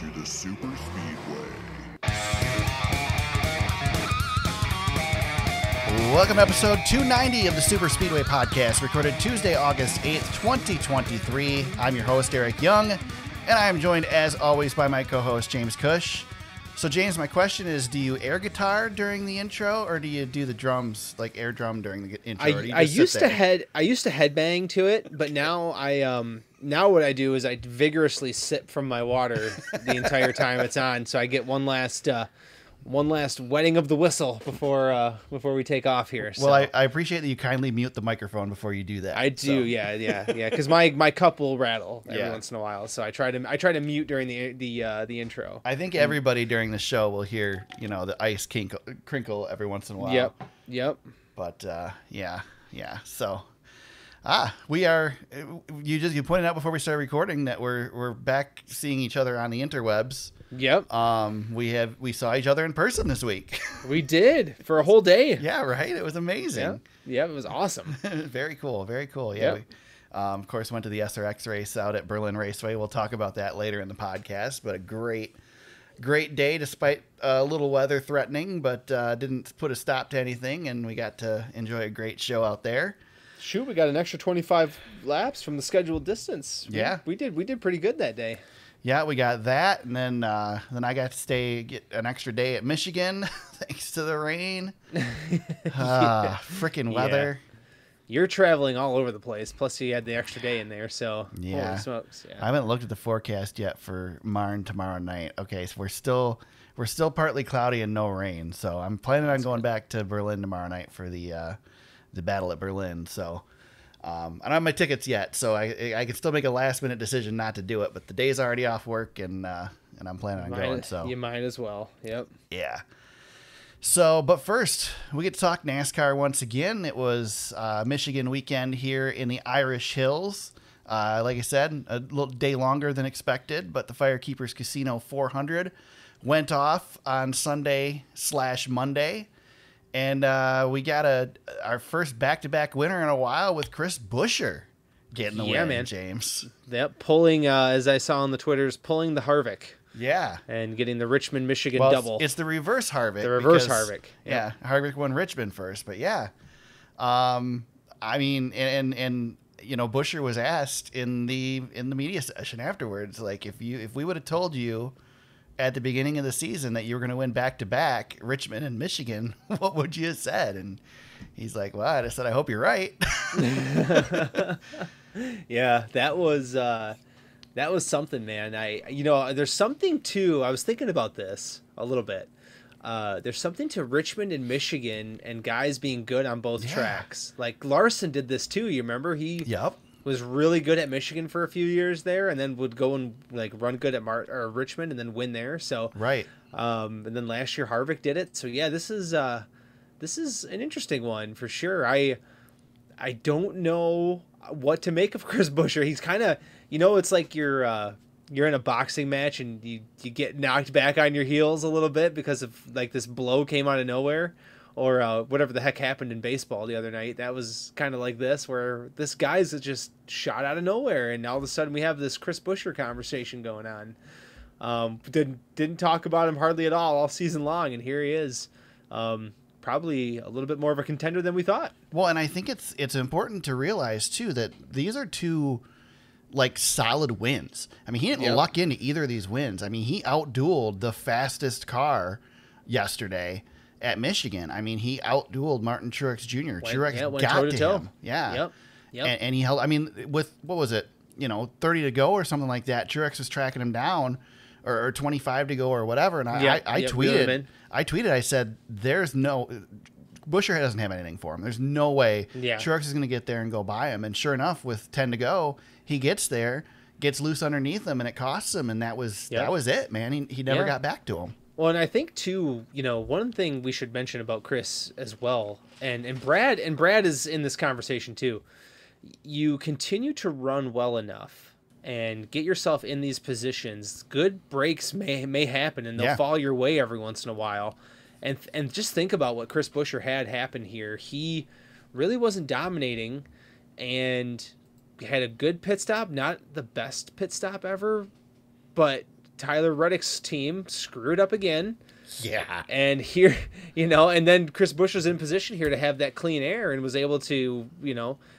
to the Super Speedway. Welcome to episode 290 of the Super Speedway podcast, recorded Tuesday, August 8th, 2023. I'm your host, Eric Young, and I am joined, as always, by my co-host, James Cush. So, James, my question is, do you air guitar during the intro, or do you do the drums, like air drum during the intro? I used to headbang to it, but now now what I do is I vigorously sip from my water the entire time it's on, so I get one last wetting of the whistle before we take off here. So. Well, I appreciate that you kindly mute the microphone before you do that. I do, yeah, because my cup will rattle every once in a while, so I try to mute during the intro. I think everybody during the show will hear, the ice crinkle every once in a while. Yep. But yeah. So, we are. You pointed out before we started recording that we're back seeing each other on the interwebs. Yep. We saw each other in person this week. We did for a whole day. Yeah, right. It was amazing. Yeah, it was awesome. Very cool. Yeah. Yep. We, of course, went to the SRX race out at Berlin Raceway. We'll talk about that later in the podcast. But a great day, despite a little weather threatening, but didn't put a stop to anything, and we got to enjoy a great show out there. Shoot, we got an extra 25 laps from the scheduled distance. Yeah, we did pretty good that day. Yeah, we got that, and then I got to get an extra day at Michigan thanks to the rain. Freaking weather. Yeah. You're traveling all over the place. Plus, you had the extra day in there, so holy smokes! Yeah. I haven't looked at the forecast yet for Martin tomorrow night. Okay, so we're still partly cloudy and no rain. So I'm planning on going back to Berlin tomorrow night for the battle at Berlin. So. I don't have my tickets yet, so I can still make a last-minute decision not to do it. But the day's already off work, and I'm planning on going. So you might as well. Yep. Yeah. So, but first, we get to talk NASCAR once again. It was Michigan weekend here in the Irish Hills. Like I said, a little day longer than expected, but the FireKeepers Casino 400 went off on Sunday/Monday. And we got our first back-to-back winner in a while with Chris Buescher getting the win, man. James. Yep, pulling, as I saw on the Twitters, pulling the Harvick. Yeah. And getting the Richmond, Michigan double. It's the reverse Harvick. Harvick. Yep. Yeah, Harvick won Richmond first, but yeah. I mean, and Buescher was asked in the media session afterwards, like, if we would have told you at the beginning of the season that you were going to win back-to-back Richmond and Michigan, what would you have said? And he's like, well, I just said, I hope you're right. Yeah, that was something, man. There's something to, I was thinking about this a little bit. There's something to Richmond and Michigan and guys being good on both tracks. Like Larson did this too. You remember? He was really good at Michigan for a few years there, and then would go and run good at Richmond and then win there. So right. And then last year Harvick did it. So yeah, this is an interesting one for sure. I don't know what to make of Chris Buescher. He's kind of, it's like you're in a boxing match and you get knocked back on your heels a little bit because of this blow came out of nowhere. Or whatever the heck happened in baseball the other night. That was kind of like this, where this guy's just shot out of nowhere, and all of a sudden we have this Chris Buescher conversation going on. Didn't talk about him hardly at all season long, and here he is. Probably a little bit more of a contender than we thought. Well, and I think it's important to realize too that these are two solid wins. I mean, he didn't luck into either of these wins. I mean, he outdueled the fastest car yesterday at Michigan. I mean, he outdueled Martin Truex Jr. Truex got to him. Yeah. Yep. And he held, I mean, with, what was it, 30 to go or something like that, Truex was tracking him down, or 25 to go or whatever. And I tweeted, I said, Buescher doesn't have anything for him. There's no way Truex is going to get there and go by him. And sure enough, with 10 to go, he gets there, gets loose underneath him, and it costs him. And that was it, man. He never got back to him. Well, and I think too, one thing we should mention about Chris as well, and Brad is in this conversation too. You continue to run well enough and get yourself in these positions. Good breaks may happen, and they'll fall your way every once in a while. And just think about what Chris Buescher had happen here. He really wasn't dominating, and had a good pit stop, not the best pit stop ever, but Tyler Reddick's team screwed up again. Yeah. And here, and then Chris Busch was in position here to have that clean air and was able to,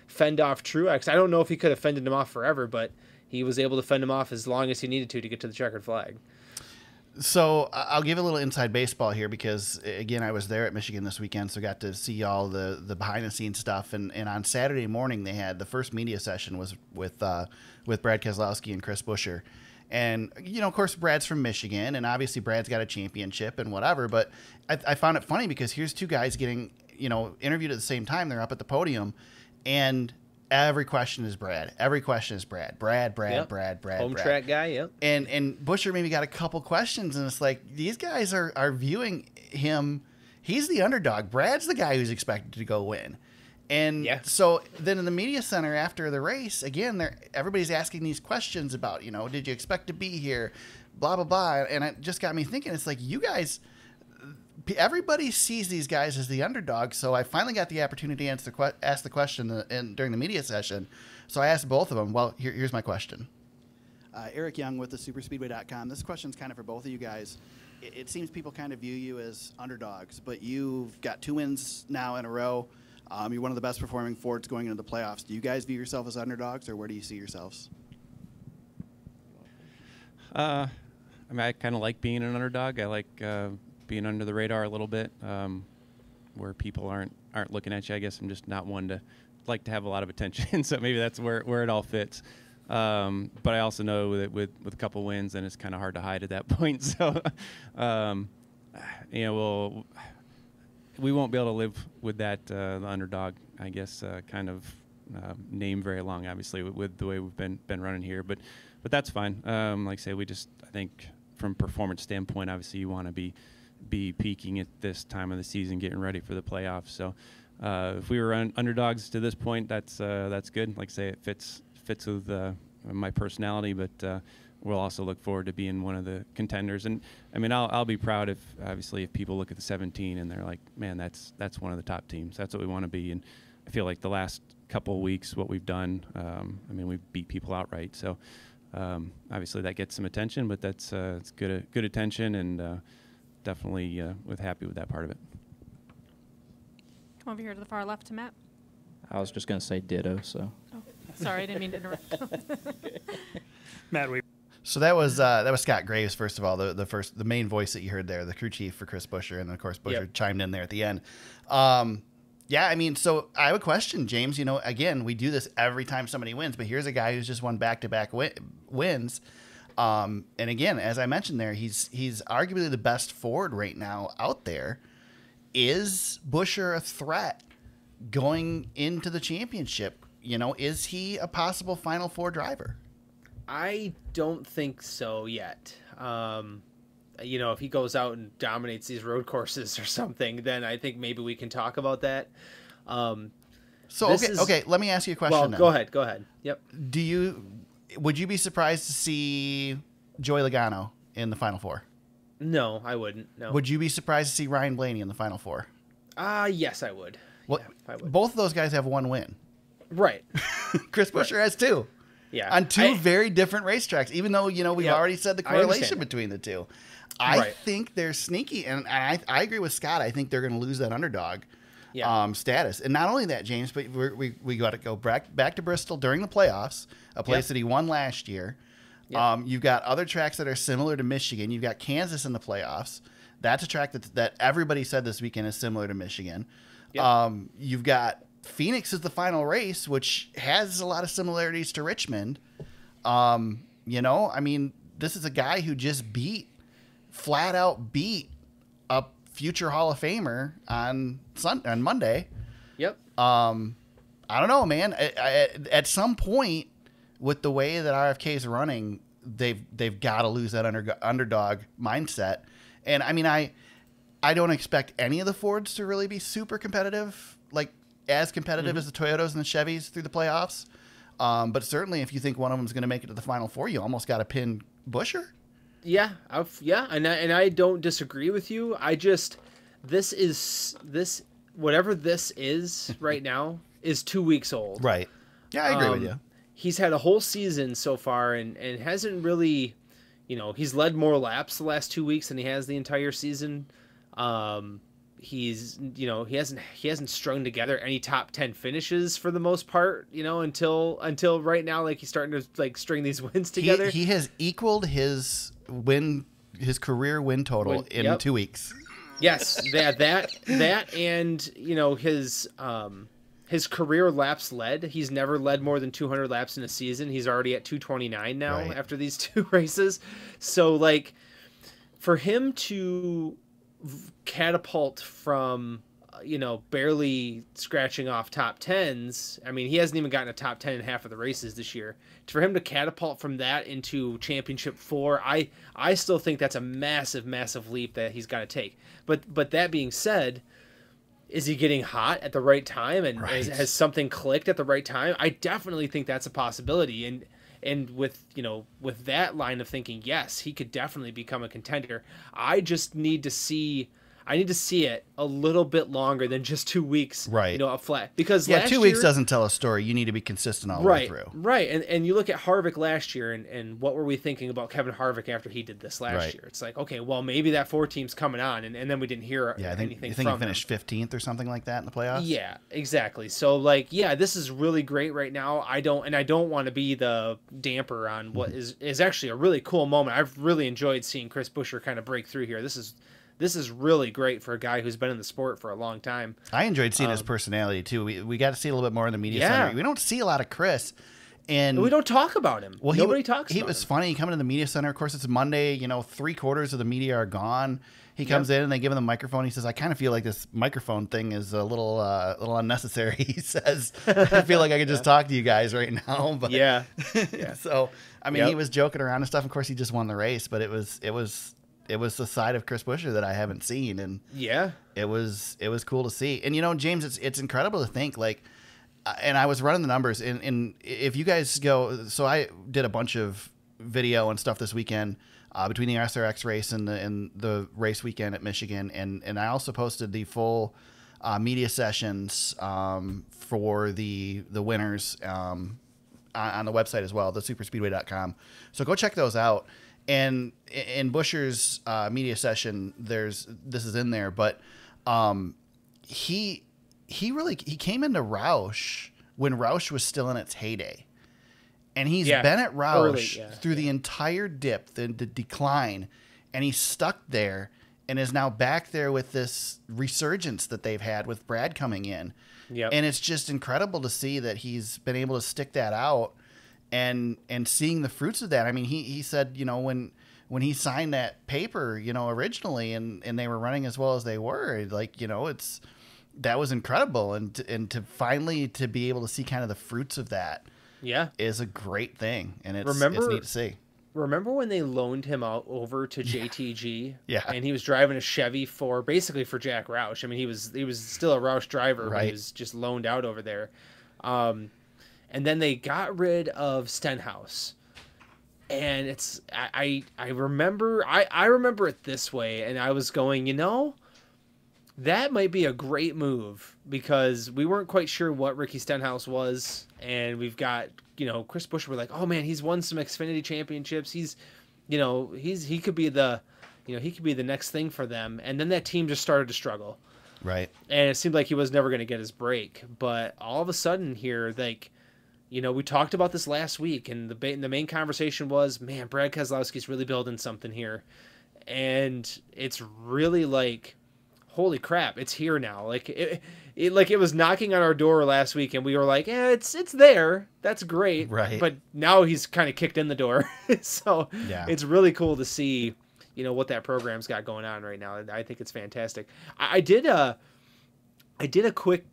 fend off Truex. I don't know if he could have fended him off forever, but he was able to fend him off as long as he needed to get to the checkered flag. So I'll give a little inside baseball here because, again, I was there at Michigan this weekend, so got to see all the behind-the-scenes stuff. And on Saturday morning, they had the first media session was with Brad Keselowski and Chris Buescher. And, of course, Brad's from Michigan, and obviously Brad's got a championship and whatever. But I found it funny because here's two guys getting, interviewed at the same time. They're up at the podium, and every question is Brad. Every question is Brad. Brad. Home track guy, yep. And Buescher maybe got a couple questions, and it's like these guys are viewing him. He's the underdog. Brad's the guy who's expected to go win. And so then in the media center after the race, again, everybody's asking these questions about, did you expect to be here? Blah, blah, blah. And it just got me thinking, it's like you guys, everybody sees these guys as the underdog. So I finally got the opportunity to ask the question during the media session. So I asked both of them, well, here's my question. Eric Young with the superspeedway.com. This question's kind of for both of you guys. It seems people kind of view you as underdogs, but you've got 2 wins now in a row. You're one of the best performing Fords going into the playoffs. Do you guys view yourself as underdogs, or where do you see yourselves? I kind of like being an underdog. I like being under the radar a little bit, where people aren't looking at you. I guess I'm just not one to like to have a lot of attention, so maybe that's where it all fits. But I also know that with a couple wins, then it's kind of hard to hide at that point. So, we won't be able to live with that the underdog, I guess, kind of name very long, obviously, with the way we've been running here. But that's fine. Like I say, I think from performance standpoint, obviously you want to be peaking at this time of the season, getting ready for the playoffs. So if we were underdogs to this point, that's good. Like I say, it fits with my personality, but we'll also look forward to being one of the contenders. And I mean, I'll be proud if people look at the 17 and they're like, man, that's one of the top teams. That's what we want to be. And I feel like the last couple of weeks, what we've done, we beat people outright. So obviously that gets some attention, but it's good attention, and definitely happy with that part of it. Come over here to the far left to Matt. I was just going to say ditto, so. Oh, sorry, I didn't mean to interrupt. Matt, So that was Scott Graves, first of all, the main voice that you heard there, the crew chief for Chris Buescher, and then of course Buescher chimed in there at the end. So I have a question, James. Again, we do this every time somebody wins, but here's a guy who's just won back-to-back wins. And again, as I mentioned there, he's arguably the best Ford right now out there. Is Buescher a threat going into the championship? Is he a possible Final Four driver? I don't think so yet. If he goes out and dominates these road courses or something, then I think maybe we can talk about that. Okay, let me ask you a question. Well, go ahead. Yep. Would you be surprised to see Joey Logano in the Final Four? No, I wouldn't. No. Would you be surprised to see Ryan Blaney in the Final Four? Yes, I would. Well, I would. Both of those guys have 1 win. Right. Chris Buescher has 2. Yeah. On 2 very different racetracks, even though, we've already said the correlation between the two. I think they're sneaky, and I agree with Scott. I think they're going to lose that underdog status. And not only that, James, but we got to go back to Bristol during the playoffs, a place that he won last year. Yep. You've got other tracks that are similar to Michigan. You've got Kansas in the playoffs. That's a track that everybody said this weekend is similar to Michigan. Yep. You've got Phoenix is the final race, which has a lot of similarities to Richmond. This is a guy who just flat out beat a future Hall of Famer on Monday. Yep. I don't know, man. At some point, with the way that RFK is running, they've got to lose that underdog mindset. And I don't expect any of the Fords to really be super competitive, like as competitive as the Toyotas and the Chevys through the playoffs. But certainly, if you think one of them is going to make it to the Final Four, you almost got to pin Buescher. Yeah, and I don't disagree with you. Whatever this is right now is 2 weeks old. Right. Yeah, I agree with you. He's had a whole season so far and hasn't really, he's led more laps the last 2 weeks than he has the entire season. He's, he hasn't strung together any top 10 finishes for the most part, until right now, like he's starting to like string these wins together. He has equaled his career win total in 2 weeks. Yes, that, and his career laps led. He's never led more than 200 laps in a season. He's already at 229 now after these 2 races. So like, for him to catapult from barely scratching off top 10s. I mean, he hasn't even gotten a top 10 in half of the races this year. For him to catapult from that into championship 4, I still think that's a massive leap that he's got to take. But that being said, is he getting hot at the right time, and has something clicked at the right time? I definitely think that's a possibility. And with that line of thinking, yes, he could definitely become a contender. I just need to see it a little bit longer than just 2 weeks, a flat. Because last 2 weeks doesn't tell a story. You need to be consistent all the way through. Right. And you look at Harvick last year, and what were we thinking about Kevin Harvick after he did this last year? It's like, okay, well, maybe that 4 team's coming on, and then we didn't hear anything from him. He finished 15th or something like that in the playoffs? Yeah, exactly. So, like, this is really great right now. I don't want to be the damper on what is actually a really cool moment. I've really enjoyed seeing Chris Buescher kind of break through here. This is really great for a guy who's been in the sport for a long time. I enjoyed seeing his personality, too. We got to see a little bit more in the media center. We don't see a lot of Chris. And we don't talk about him. Well, nobody talks about him. He was funny coming to the media center. Of course, it's Monday. 3/4 of the media are gone. He comes in and they give him the microphone. He says, I kind of feel like this microphone thing is a little unnecessary. He says, I feel like I could just talk to you guys right now. But yeah. So, I mean, he was joking around and stuff. Of course, he just won the race, but it was the side of Chris Buescher that I haven't seen, and it was cool to see. And James, it's incredible to think, like, and I was running the numbers, and if you guys go, so I did a bunch of video and stuff this weekend between the SRX race and the race weekend at Michigan, and I also posted the full media sessions for the winners on the website as well, the superspeedway.com. So go check those out. And in Buescher's media session, this is in there, but he came into Roush when Roush was still in its heyday, and he's been at Roush through the entire dip, the decline, and he's stuck there, and is now back there with this resurgence that they've had with Brad coming in. Yep. And it's just incredible to see that he's been able to stick that out. And seeing the fruits of that. I mean, he said, when he signed that paper, originally, and they were running as well as they were, like, that was incredible. And to finally to be able to see kind of the fruits of that, is a great thing. And it's neat to see. Remember when they loaned him out over to JTG? Yeah. And he was driving a Chevy basically for Jack Roush. I mean, he was still a Roush driver, but he was just loaned out over there. And then they got rid of Stenhouse, and I remember it this way, and I was going, that might be a great move, because we weren't quite sure what Ricky Stenhouse was, and we've got Chris Buescher. We're like, oh man, he's won some Xfinity championships. He could be the next thing for them, and then that team just started to struggle, right? And it seemed like he was never going to get his break, but all of a sudden here, like. We talked about this last week, and the main conversation was, man, Brad Keselowski's really building something here. And it's really like, holy crap, it's here now. Like it was knocking on our door last week, and we were like, yeah, it's there. That's great. Right. But now he's kind of kicked in the door. So it's really cool to see, what that program's got going on right now. I think it's fantastic. I did a quick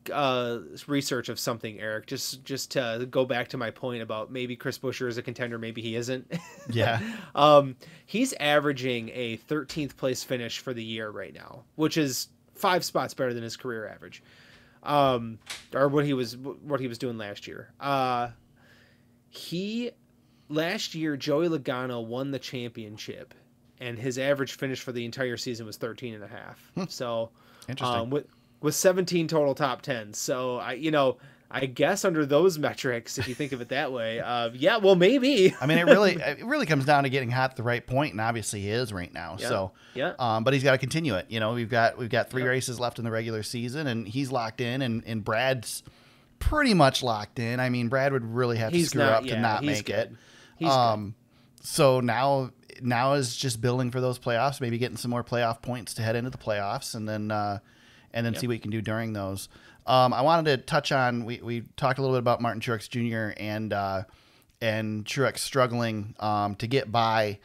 research of something, Eric, just to go back to my point about maybe Chris Buescher is a contender, maybe he isn't. Yeah. He's averaging a 13th place finish for the year right now, which is 5 spots better than his career average, or what he was doing last year. Last year, Joey Logano won the championship, and his average finish for the entire season was 13.5. So, interesting. With 17 total top 10s. So I I guess under those metrics, if you think of it that way, yeah, well, maybe. I mean, it really comes down to getting hot at the right point, and obviously he is right now. Yeah. So, yeah. But he's got to continue it. You know, we've got 3 races left in the regular season, and he's locked in, and Brad's pretty much locked in. I mean, Brad would really have to screw up to not make it. He's good. So now is just building for those playoffs, maybe getting some more playoff points to head into the playoffs, and then see what you can do during those. I wanted to touch on, we talked a little bit about Martin Truex Jr. and Truex struggling to get by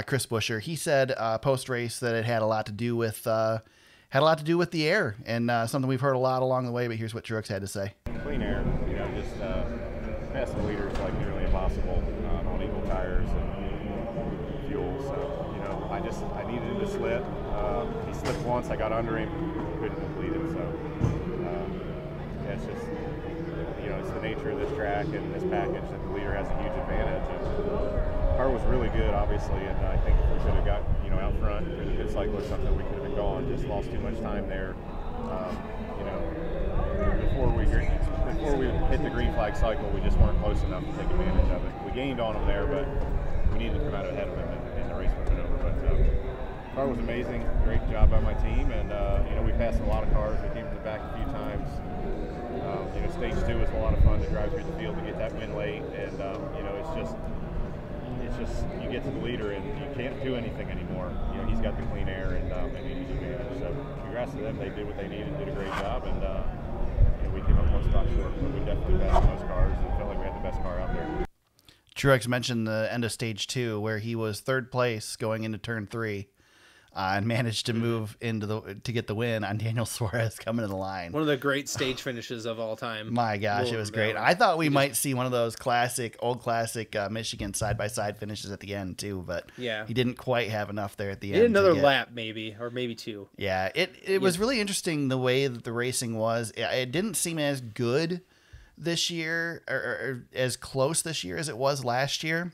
Chris Buescher. He said post race that it had a lot to do with the air, and something we've heard a lot along the way. But here's what Truex had to say. Clean air, just passing the leaders like nearly impossible on equal tires and fuel. So I needed him to slip. He slipped once. I got under him, couldn't complete it. So it's just it's the nature of this track and this package that the leader has a huge advantage. And the car was really good, obviously, and I think if we could have got out front through the pit cycle or something, we could have been gone. Just lost too much time there. Before we hit the green flag cycle, we just weren't close enough to take advantage of it. We gained on him there, but we needed to come out ahead of him, and the race went over. But the car was amazing. Great job by my team, and we passed a lot of cars. We came from the back a few times. Stage 2 was a lot of fun to drive through the field to get that win late, and it's just you get to the leader and you can't do anything anymore. He's got the clean air and a huge advantage. So congrats to them. They did what they needed, did a great job, and we came up one spot short, but we definitely passed most cars and felt like we had the best car out there. Truex mentioned the end of stage 2 where he was 3rd place going into turn 3. And managed to move to get the win on Daniel Suarez coming to the line. One of the great stage finishes of all time. My gosh, it was great. I thought we might see one of those old classic Michigan side-by-side finishes at the end too, but he didn't quite have enough there at the end. He did another lap maybe, or maybe 2. Yeah, it was really interesting the way that the racing was. It didn't seem as good this year or as close this year as it was last year.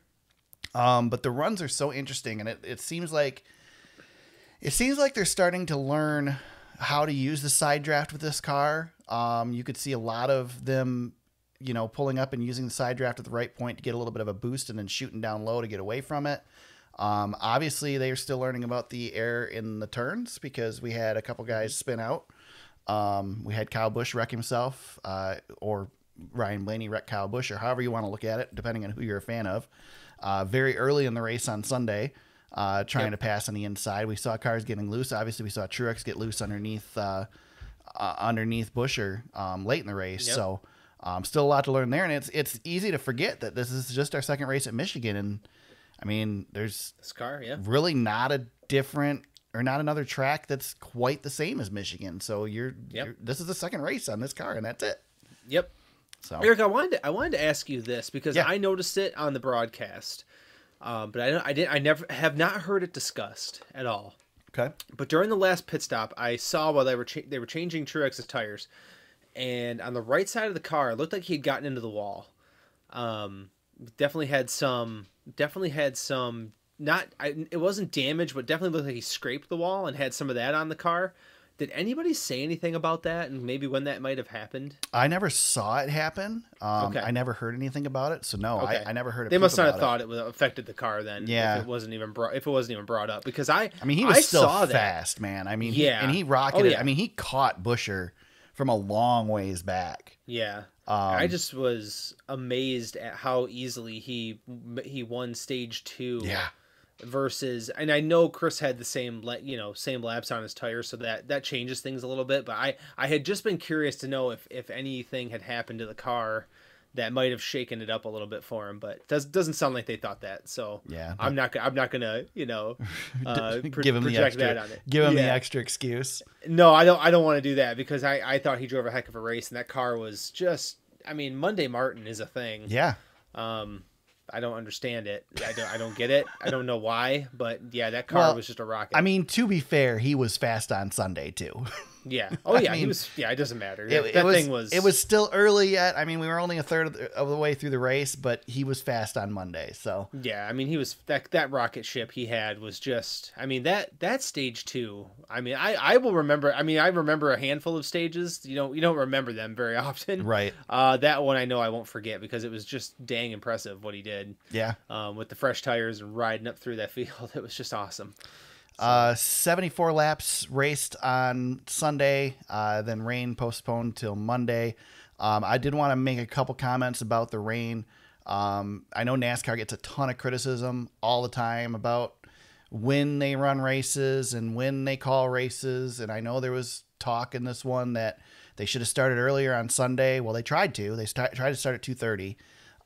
But the runs are so interesting, and it seems like they're starting to learn how to use the side draft with this car. You could see a lot of them, pulling up and using the side draft at the right point to get a little bit of a boost and then shooting down low to get away from it. Obviously, they are still learning about the air in the turns because we had a couple guys spin out. We had Kyle Busch wreck himself, or Ryan Blaney wreck Kyle Busch, or however you want to look at it, depending on who you're a fan of. Very early in the race on Sunday. Trying to pass on the inside. We saw cars getting loose. Obviously, we saw Truex get loose underneath Buescher late in the race. Yep. So still a lot to learn there. And it's easy to forget that this is just our second race at Michigan. And, I mean, there's this car, really not a different or not another track that's quite the same as Michigan. So this is the second race on this car, and that's it. Yep. So Eric, I wanted to ask you this because I noticed it on the broadcast. But I never have not heard it discussed at all. Okay. But during the last pit stop, I saw while they were changing Truex's tires, and on the right side of the car, it looked like he had gotten into the wall. Definitely had some. It wasn't damage, but definitely looked like he scraped the wall and had some of that on the car. Did anybody say anything about that and maybe when that might have happened? I never saw it happen. Okay. I never heard anything about it. So no, I never heard it. They must not have thought it would affected the car then. Yeah. If it wasn't even brought up because I mean, he was still saw fast, that. man. I mean, yeah. he rocketed. I mean, he caught Buescher from a long ways back. Yeah. I just was amazed at how easily he won stage 2. Yeah. Versus, and I know Chris had the same laps on his tires, so that changes things a little bit. But I had just been curious to know if anything had happened to the car that might have shaken it up a little bit for him. But doesn't sound like they thought that. So yeah, I'm not gonna give him project that on it. Give him the extra excuse. No, I don't want to do that because I thought he drove a heck of a race, and that car was just. I mean, Monday Martin is a thing. Yeah. I don't understand it. I don't get it. I don't know why, but yeah, that car was just a rocket. I mean, to be fair, he was fast on Sunday too. Yeah. Oh yeah. I mean, he was. Yeah. It doesn't matter. It was still early yet. I mean, we were only a third of the way through the race, but he was fast on Monday. So yeah. I mean, he was that rocket ship he had was just. I mean that stage 2. I mean, I will remember. I mean, I remember a handful of stages. You don't remember them very often. Right. That one I know I won't forget because it was just dang impressive what he did. Yeah. With the fresh tires and riding up through that field, it was just awesome. 74 laps raced on Sunday, then rain postponed till Monday. I did want to make a couple comments about the rain. I know NASCAR gets a ton of criticism all the time about when they run races and when they call races. And I know there was talk in this one that they should have started earlier on Sunday. Well, they tried to. They tried to start at 2:30,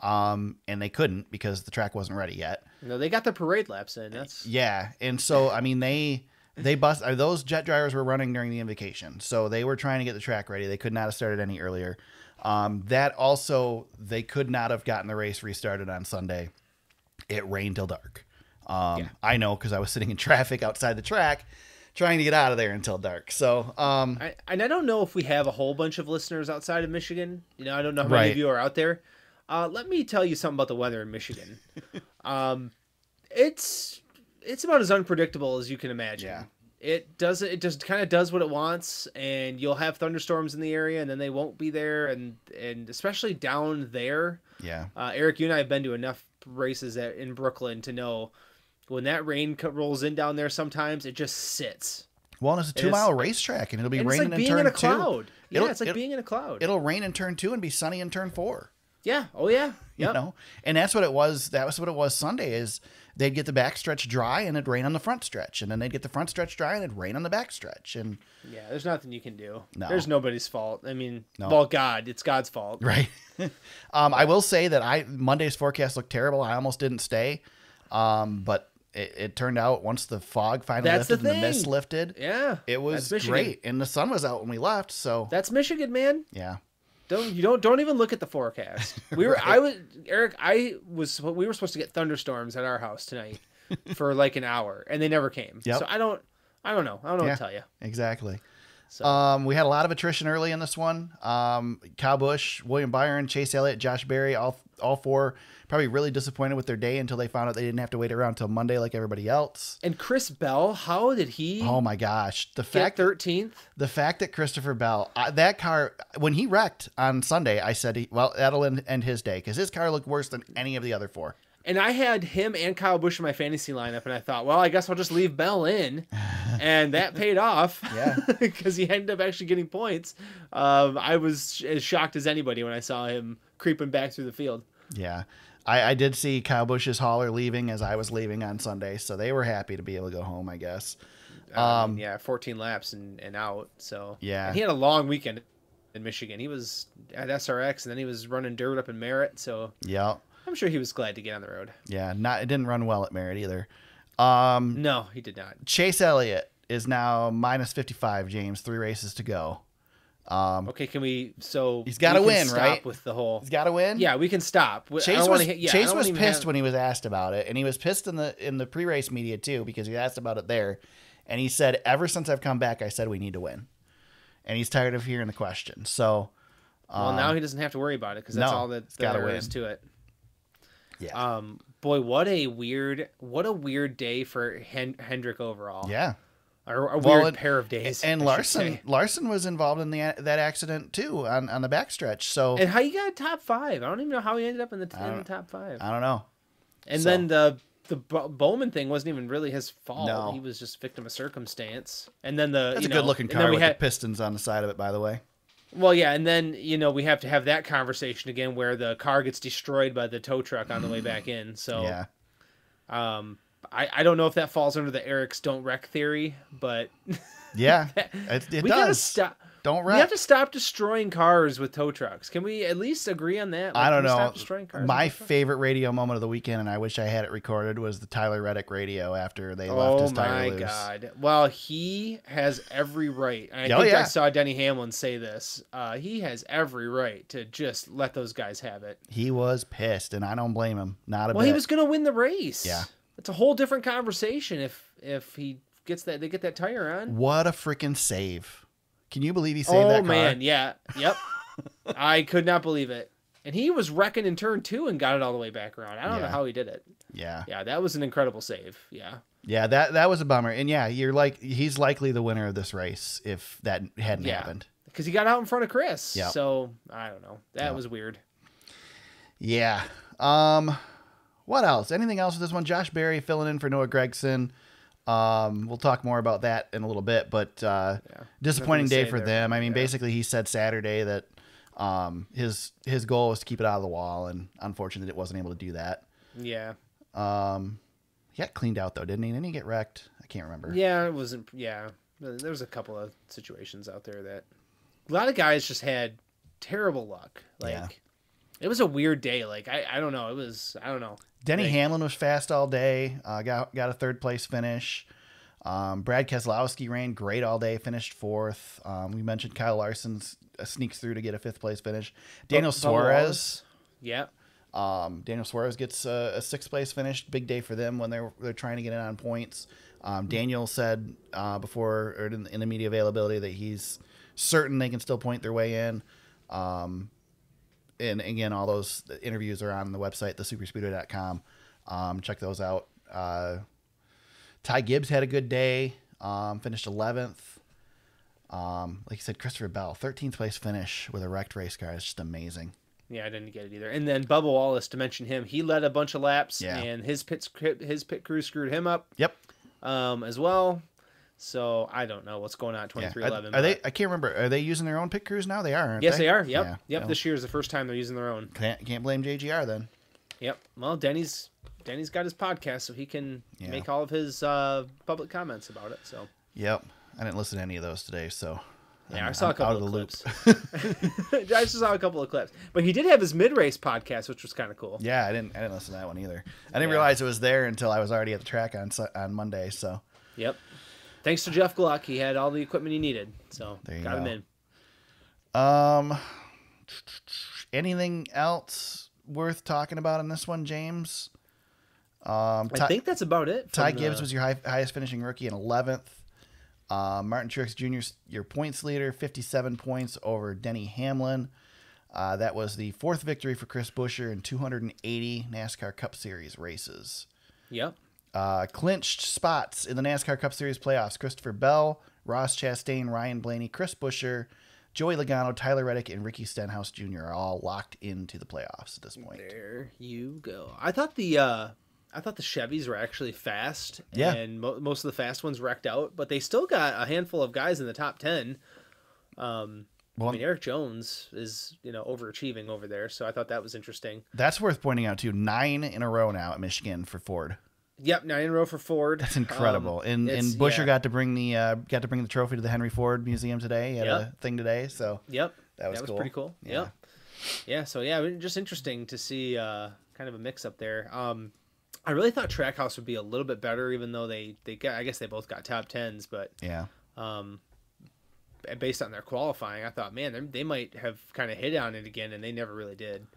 and they couldn't because the track wasn't ready yet. No, they got the parade laps in. And so I mean they those jet drivers were running during the invocation, so they were trying to get the track ready. They could not have started any earlier. That also they could not have gotten the race restarted on Sunday. It rained till dark. I know because I was sitting in traffic outside the track trying to get out of there until dark. So I don't know if we have a whole bunch of listeners outside of Michigan. You know, I don't know how many of you are out there. Let me tell you something about the weather in Michigan. It's about as unpredictable as you can imagine. Yeah. It just kind of does what it wants, and you'll have thunderstorms in the area, and then they won't be there, and especially down there. Yeah. Eric, you and I have been to enough races in Brooklyn to know when that rain rolls in down there, sometimes it just sits. Well, it's a 2-mile racetrack, and it'll be raining like in turn 2. In a cloud. Yeah, it's like being in a cloud. It'll rain in turn 2 and be sunny in turn 4. Yeah. Oh yeah. Yep. You know, and that's what it was. That was what it was Sunday. Is they'd get the back stretch dry and it'd rain on the front stretch, and then they'd get the front stretch dry and it'd rain on the back stretch. And yeah, there's nothing you can do. No. There's nobody's fault. I mean, No. well, it's God's fault. Right. I will say that Monday's forecast looked terrible. I almost didn't stay, but it turned out once the fog finally lifted and the mist lifted, it was great, and the sun was out when we left. So that's Michigan, man. Yeah. Don't even look at the forecast. We were we were supposed to get thunderstorms at our house tonight for like an hour, and they never came. Yep. So I don't know what to tell you. Exactly. So. We had a lot of attrition early in this one. Kyle Busch, William Byron, Chase Elliott, Josh Berry, all four probably really disappointed with their day until they found out they didn't have to wait around until Monday like everybody else. And Chris Bell, how did he? Oh my gosh, the fact 13th. The fact that Christopher Bell, that car when he wrecked on Sunday, I said, well, that'll end his day because his car looked worse than any of the other four. And I had him and Kyle Busch in my fantasy lineup, and I thought, well, I guess I'll just leave Bell in, and that paid off. Yeah, because he ended up actually getting points. I was as shocked as anybody when I saw him creeping back through the field. Yeah, I did see Kyle Busch's hauler leaving as I was leaving on Sunday, so they were happy to be able to go home, I guess. 14 laps and out. So yeah, and he had a long weekend in Michigan. He was at SRX, and then he was running dirt up in Merritt. So yeah. I'm sure he was glad to get on the road. Yeah, it didn't run well at Merritt either. No, he did not. Chase Elliott is now minus 55, James. 3 races to go. Okay, can we? So he's got to win, right? With the whole, he's got to win. Yeah, we can stop. Chase was pissed when he was asked about it, and he was pissed in the pre-race media too because he asked about it there, and he said, "Ever since I've come back, I said we need to win," and he's tired of hearing the question. So, well, now he doesn't have to worry about it because that's all that there is to it. Yeah. Boy, what a weird day for Hendrick overall. Yeah. Or a weird pair of days. And Larson was involved in that accident too on the backstretch. So and how you got top 5? I don't even know how he ended up in the top 5. I don't know. And then the Bowman thing wasn't even really his fault. No. He was just victim of circumstance. And then that's a good looking car with the pistons on the side of it, by the way. Well, yeah, and then, we have to have that conversation again where the car gets destroyed by the tow truck on the way back in. So, yeah. I don't know if that falls under the Eric's don't wreck theory, but yeah, it does. Don't wreck. We have to stop destroying cars with tow trucks. Can we at least agree on that? I don't know. Stop destroying cars My favorite radio moment of the weekend, and I wish I had it recorded, was the Tyler Reddick radio after they left his tire loose. Oh my God! Well, he has every right. And I think I saw Denny Hamlin say this. He has every right to just let those guys have it. He was pissed, and I don't blame him. Not a bit. Well, he was going to win the race. Yeah, it's a whole different conversation if he gets that. They get that tire on. What a freaking save! Can you believe he saved that car? Oh man, yeah, yep. I could not believe it. And he was wrecking in turn 2 and got it all the way back around. I don't know how he did it. Yeah. Yeah, that was an incredible save. Yeah. Yeah, that was a bummer. And yeah, he's likely the winner of this race if that hadn't happened. Because he got out in front of Chris. Yep. So I don't know. That was weird. Yeah. What else? Anything else with this one? Josh Berry filling in for Noah Gragson. We'll talk more about that in a little bit, but disappointing day for them. I mean, basically he said Saturday that his goal was to keep it out of the wall, and unfortunately it wasn't able to do that. Yeah. He got cleaned out though, didn't he? Didn't he get wrecked? I can't remember. Yeah, it wasn't. Yeah, there was a couple of situations out there that a lot of guys just had terrible luck. Like it was a weird day. Like I don't know. I don't know. Denny Hamlin was fast all day. Got a 3rd place finish. Brad Keselowski ran great all day. Finished 4th. We mentioned Kyle Larson sneaks through to get a 5th place finish. Daniel Suarez. Yeah. Daniel Suarez gets a 6th place finish. Big day for them when they're trying to get in on points. Daniel said before or in the media availability that he's certain they can still point their way in. And again, all those interviews are on the website, thesuperspeedway.com. Check those out. Ty Gibbs had a good day. Finished 11th. Like you said, Christopher Bell, 13th place finish with a wrecked race car. It's just amazing. Yeah, I didn't get it either. And then Bubba Wallace, to mention him, he led a bunch of laps, and his pit crew screwed him up. Yep. As well. So I don't know what's going on at 2311. Are they? I can't remember. Are they using their own pit crews now? They are, aren't yes, they? they are. Yep. Yeah. Yep. This year is the first time they're using their own. Can't blame JGR then. Yep. Well, Denny's got his podcast, so he can make all of his public comments about it. So. Yep. I didn't listen to any of those today, so. Yeah, I saw a couple of clips. I just saw a couple of clips, but he did have his mid-race podcast, which was kind of cool. Yeah, I didn't listen to that one either. I didn't realize it was there until I was already at the track on Monday. So. Yep. Thanks to Jeff Gluck, he had all the equipment he needed, so got him in. Anything else worth talking about in this one, James? I think that's about it. Ty Gibbs was your highest finishing rookie in 11th. Martin Truex Jr., your points leader, 57 points over Denny Hamlin. That was the 4th victory for Chris Buescher in 280 NASCAR Cup Series races. Yep. Clinched spots in the NASCAR Cup Series playoffs. Christopher Bell, Ross Chastain, Ryan Blaney, Chris Buescher, Joey Logano, Tyler Reddick, and Ricky Stenhouse Jr. are all locked into the playoffs at this point. There you go. I thought the Chevys were actually fast, and most of the fast ones wrecked out, but they still got a handful of guys in the top 10. I mean, Eric Jones is overachieving over there, so I thought that was interesting. That's worth pointing out too. 9 in a row now at Michigan for Ford. Yep, 9 in a row for Ford. That's incredible. And Buescher got to bring the trophy to the Henry Ford Museum today. He had a thing today, so that was was cool. pretty cool. Yeah. So just interesting to see kind of a mix up there. I really thought Trackhouse would be a little bit better, even though they got, I guess they both got top 10s, but based on their qualifying, I thought, man, they might have kind of hit on it again, and they never really did.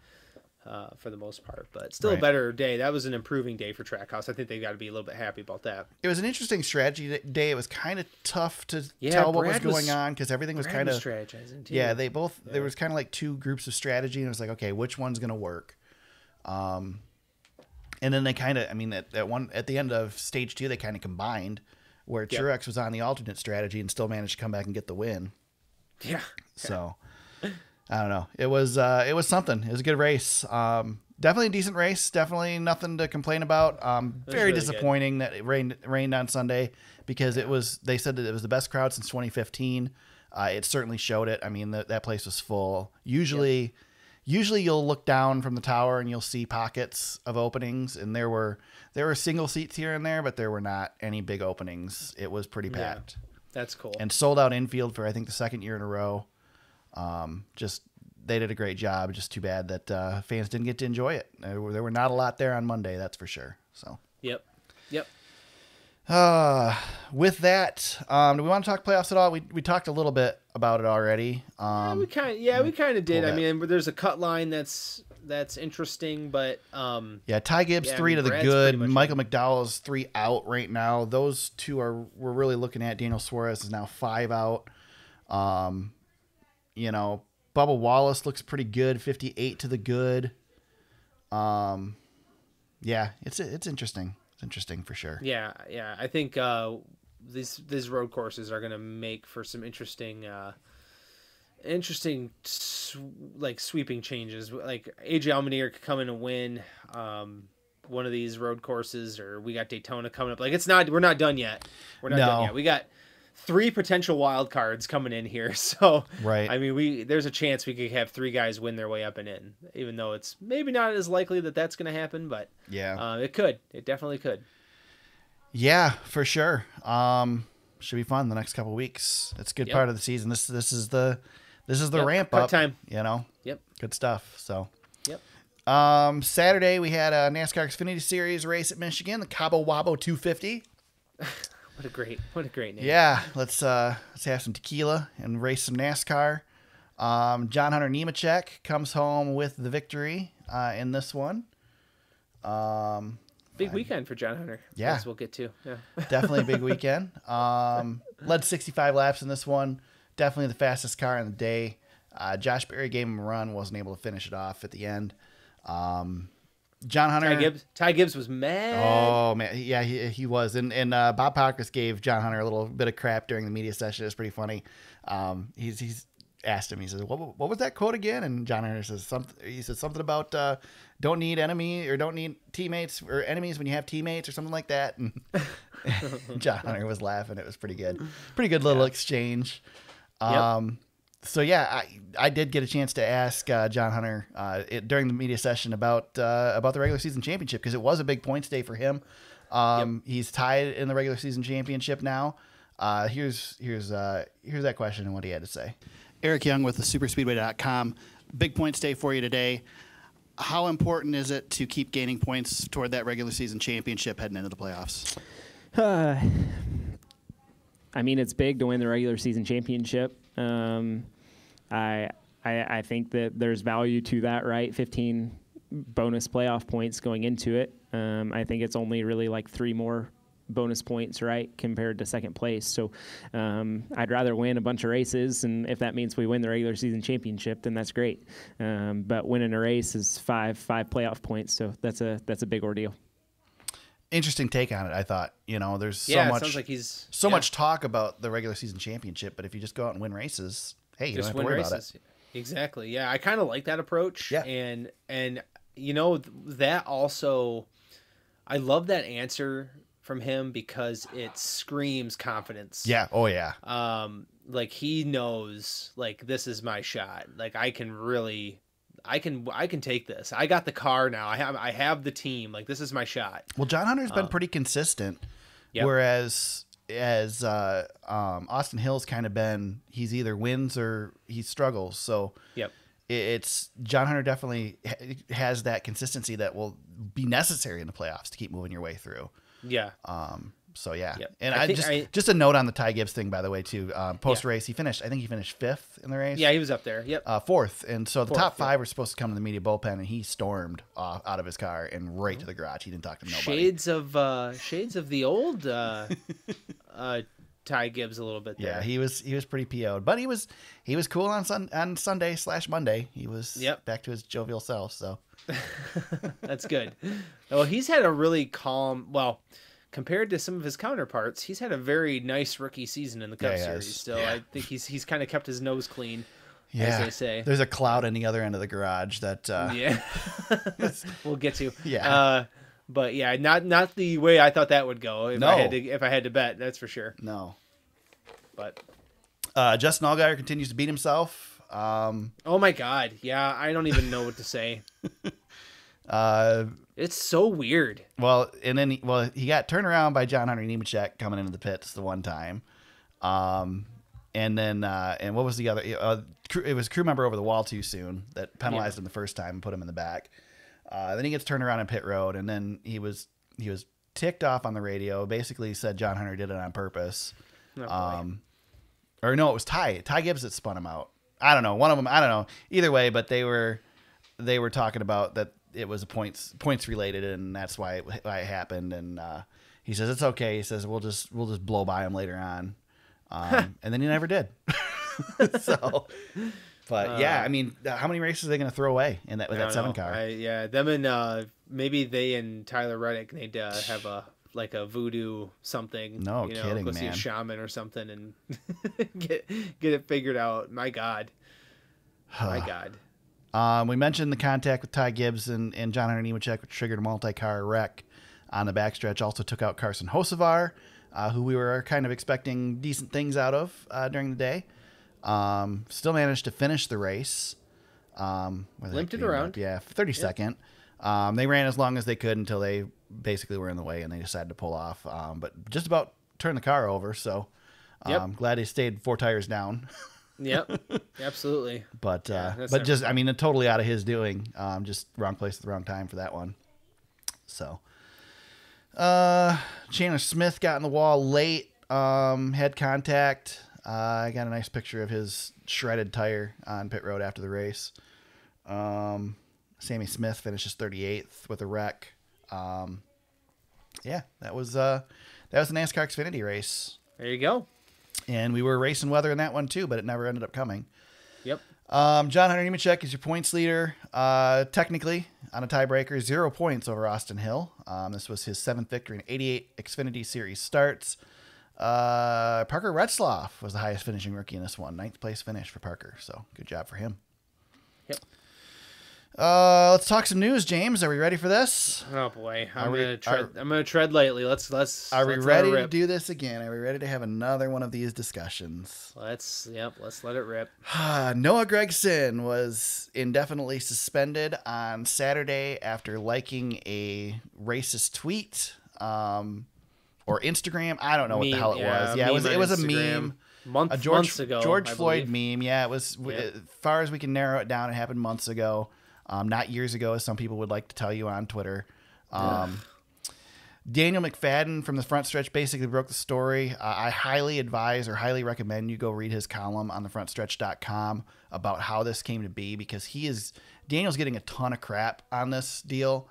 For the most part, but still a better day. That was an improving day for Trackhouse. I think they've got to be a little bit happy about that. It was an interesting strategy day. It was kind of tough to tell what was going on because everything was kind of strategizing too. Yeah, there was kind of like 2 groups of strategy, and it was like, okay, which one's going to work? And then they kind of, I mean, at the end of stage 2, they kind of combined, where Truex was on the alternate strategy and still managed to come back and get the win. Yeah. So. I don't know. It was something. It was a good race. Definitely a decent race. Definitely nothing to complain about. Very really disappointing that it rained on Sunday because they said that it was the best crowd since 2015. It certainly showed it. I mean, that place was full. Usually you'll look down from the tower and you'll see pockets of openings, and there were single seats here and there, but there were not any big openings. It was pretty packed. That's cool. And sold out infield for I think the 2nd year in a row. They did a great job. Just too bad that fans didn't get to enjoy it. There were not a lot there on Monday, that's for sure. So. Yep. With that, do we want to talk playoffs at all? We talked a little bit about it already. We kind of did. I mean, there's a cut line that's interesting, but Ty Gibbs 3 to the good. Michael McDowell's 3 out right now. Those 2 we're really looking at. Daniel Suarez is now 5 out. You know, Bubba Wallace looks pretty good, 58 to the good. Yeah, it's interesting. It's interesting for sure. Yeah. I think these road courses are going to make for some interesting like sweeping changes. Like AJ Allmendinger could come in and win one of these road courses, or we got Daytona coming up. Like we're not done yet. We're not done yet. We got 3 potential wild cards coming in here. So right. I mean, there's a chance we could have 3 guys win their way up and in, even though it's maybe not as likely that that's going to happen, but yeah, it could. It definitely could. Yeah, for sure. Should be fun the next couple of weeks. It's a good part of the season. This is the ramp up time. You know. Yep. Good stuff. So. Yep. Saturday we had a NASCAR Xfinity Series race at Michigan, the CaboWabo 250. What a great name. Yeah, let's have some tequila and race some NASCAR. Hunter Nemechek comes home with the victory in this one. Big weekend for John Hunter. Yeah. As we'll get to. Yeah. Definitely a big weekend. Led 65 laps in this one. Definitely the fastest car in the day. Josh Berry gave him a run, wasn't able to finish it off at the end. John Hunter. Ty Gibbs was mad. Oh man, yeah, he was, and Bob Pockrass gave John Hunter a little bit of crap during the media session. It was pretty funny. He's asked him. He says, "What was that quote again?" And John Hunter says something. He said something about don't need teammates or enemies when you have teammates or something like that. And John Hunter was laughing. It was pretty good. Pretty good little exchange. So yeah, I did get a chance to ask John Hunter during the media session about the regular season championship, because it was a big points day for him. He's tied in the regular season championship now. Here's that question and what he had to say. Eric Young with the superspeedway.com. Big points day for you today. How important is it to keep gaining points toward that regular season championship heading into the playoffs? I mean, it's big to win the regular season championship. I think that there's value to that, right? 15 bonus playoff points going into it. I think it's only really like 3 more bonus points, right, compared to second place. So I'd rather win a bunch of races, and if that means we win the regular season championship, then that's great. But winning a race is five playoff points, so that's a big ordeal. Interesting take on it. I thought, there's so it much, sounds like he's much talk about the regular season championship, but if you just go out and win races, hey, you just don't have to worry about it. Exactly. Yeah, I kind of like that approach. Yeah. And that also, I love that answer from him because it screams confidence. Yeah. Oh yeah. Like he knows, like, this is my shot. Like I can take this. I got the car now. I have the team. Like, this is my shot. Well, John Hunter's been pretty consistent, whereas Austin Hill's kind of been, he's either wins or he struggles. So it's John Hunter definitely has that consistency that will be necessary in the playoffs to keep moving your way through. Yeah. So yeah, Yep. and just a note on the Ty Gibbs thing, by the way, too. Post race, I think he finished 5th in the race. Yeah, he was up there. Yep. 4th, and so the top 5 were supposed to come to the media bullpen, and he stormed out of his car and right to the garage. He didn't talk to nobody. Shades of the old Ty Gibbs a little bit there. Yeah, he was pretty PO'd, but he was cool on Sunday/Monday. He was back to his jovial self. So that's good. Well, he's had a really calm. Well, compared to some of his counterparts, he's had a very nice rookie season in the Cup Series. So I think he's kind of kept his nose clean, as they say. There's a cloud on the other end of the garage that we'll get to. Yeah. But yeah, not the way I thought that would go. If I had to bet, that's for sure. No. But Justin Allgaier continues to beat himself. Oh my God. Yeah, I don't even know what to say. It's so weird. Well, and then he got turned around by Hunter Nemechek coming into the pits the one time. And then and what was the other? It was a crew member over the wall too soon that penalized him the first time and put him in the back. Then he gets turned around in pit road, and then he was ticked off on the radio. Basically said John Hunter did it on purpose. Or no, it was Ty Gibbs that spun him out. I don't know. One of them, I don't know. Either way, but they were talking about that it was points related, and that's why it happened. And he says it's okay. He says we'll just blow by him later on. And then he never did. So, but yeah, I mean, how many races are they going to throw away in that with that 7 car? Them and maybe they and Tyler Reddick need to have a voodoo something. No kidding, go man. see a shaman or something and get it figured out. My God. My God. We mentioned the contact with Ty Gibbs and John Hunter Nemechek, which triggered a multi-car wreck on the backstretch. Also took out Carson Hocevar, who we were kind of expecting decent things out of during the day. Still managed to finish the race. Limped it around. Yeah, 32nd. They ran as long as they could until they basically were in the way and they decided to pull off. But just about turned the car over, so glad they stayed 4 tires down. Yep, absolutely. But just, I mean, totally out of his doing. Just wrong place at the wrong time for that one. So, Chandler Smith got in the wall late, had contact. I got a nice picture of his shredded tire on pit road after the race. Sammy Smith finishes 38th with a wreck. Yeah, that was the NASCAR Xfinity race. There you go. And we were racing weather in that one too, but it never ended up coming. Yep. John Hunter Nemechek is your points leader. Technically, on a tiebreaker, 0 points over Austin Hill. This was his 7th victory in 88 Xfinity Series starts. Parker Retzlaff was the highest finishing rookie in this one. 9th place finish for Parker. So good job for him. Yep. Let's talk some news, James. Are we ready for this? Oh boy, I'm gonna tread lightly. Let's. Are we ready to do this again? Are we ready to have another one of these discussions? Let's let it rip. Noah Gragson was indefinitely suspended on Saturday after liking a racist tweet, or Instagram. I don't know what the hell it was. Yeah, it was a meme. Months ago. George Floyd meme. Yeah, it was. As far as we can narrow it down, it happened months ago. Not years ago, as some people would like to tell you on Twitter. Daniel McFadden from the Frontstretch basically broke the story. I highly advise or highly recommend you go read his column on thefrontstretch.com about how this came to be, because Daniel's getting a ton of crap on this deal.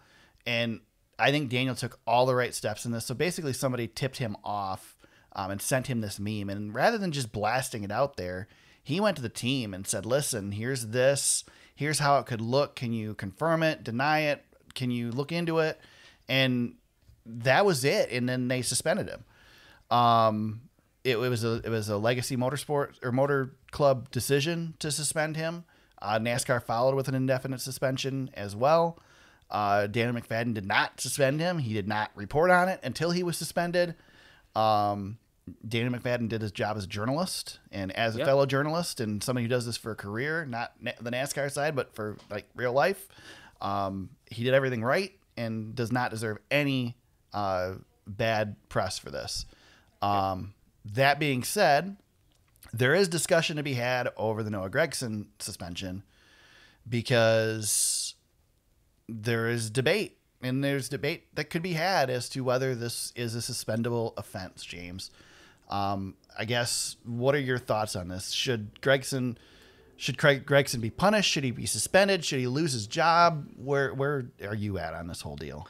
And I think Daniel took all the right steps in this. So basically somebody tipped him off and sent him this meme. And rather than just blasting it out there, he went to the team and said, listen, here's this. Here's how it could look. Can you confirm it, deny it? Can you look into it? And that was it. And then they suspended him. It was a Legacy Motorsport or Motor Club decision to suspend him. NASCAR followed with an indefinite suspension as well. Daniel McFadden did not suspend him. He did not report on it until he was suspended. Daniel McFadden did his job as a journalist, and as a fellow journalist and somebody who does this for a career, not the NASCAR side, but for like real life, he did everything right and does not deserve any bad press for this. That being said, there is discussion to be had over the Noah Gragson suspension, because there is debate, and there's debate that could be had as to whether this is a suspendable offense, James. I guess, what are your thoughts on this? Should Gragson be punished? Should he be suspended? Should he lose his job? Where are you at on this whole deal?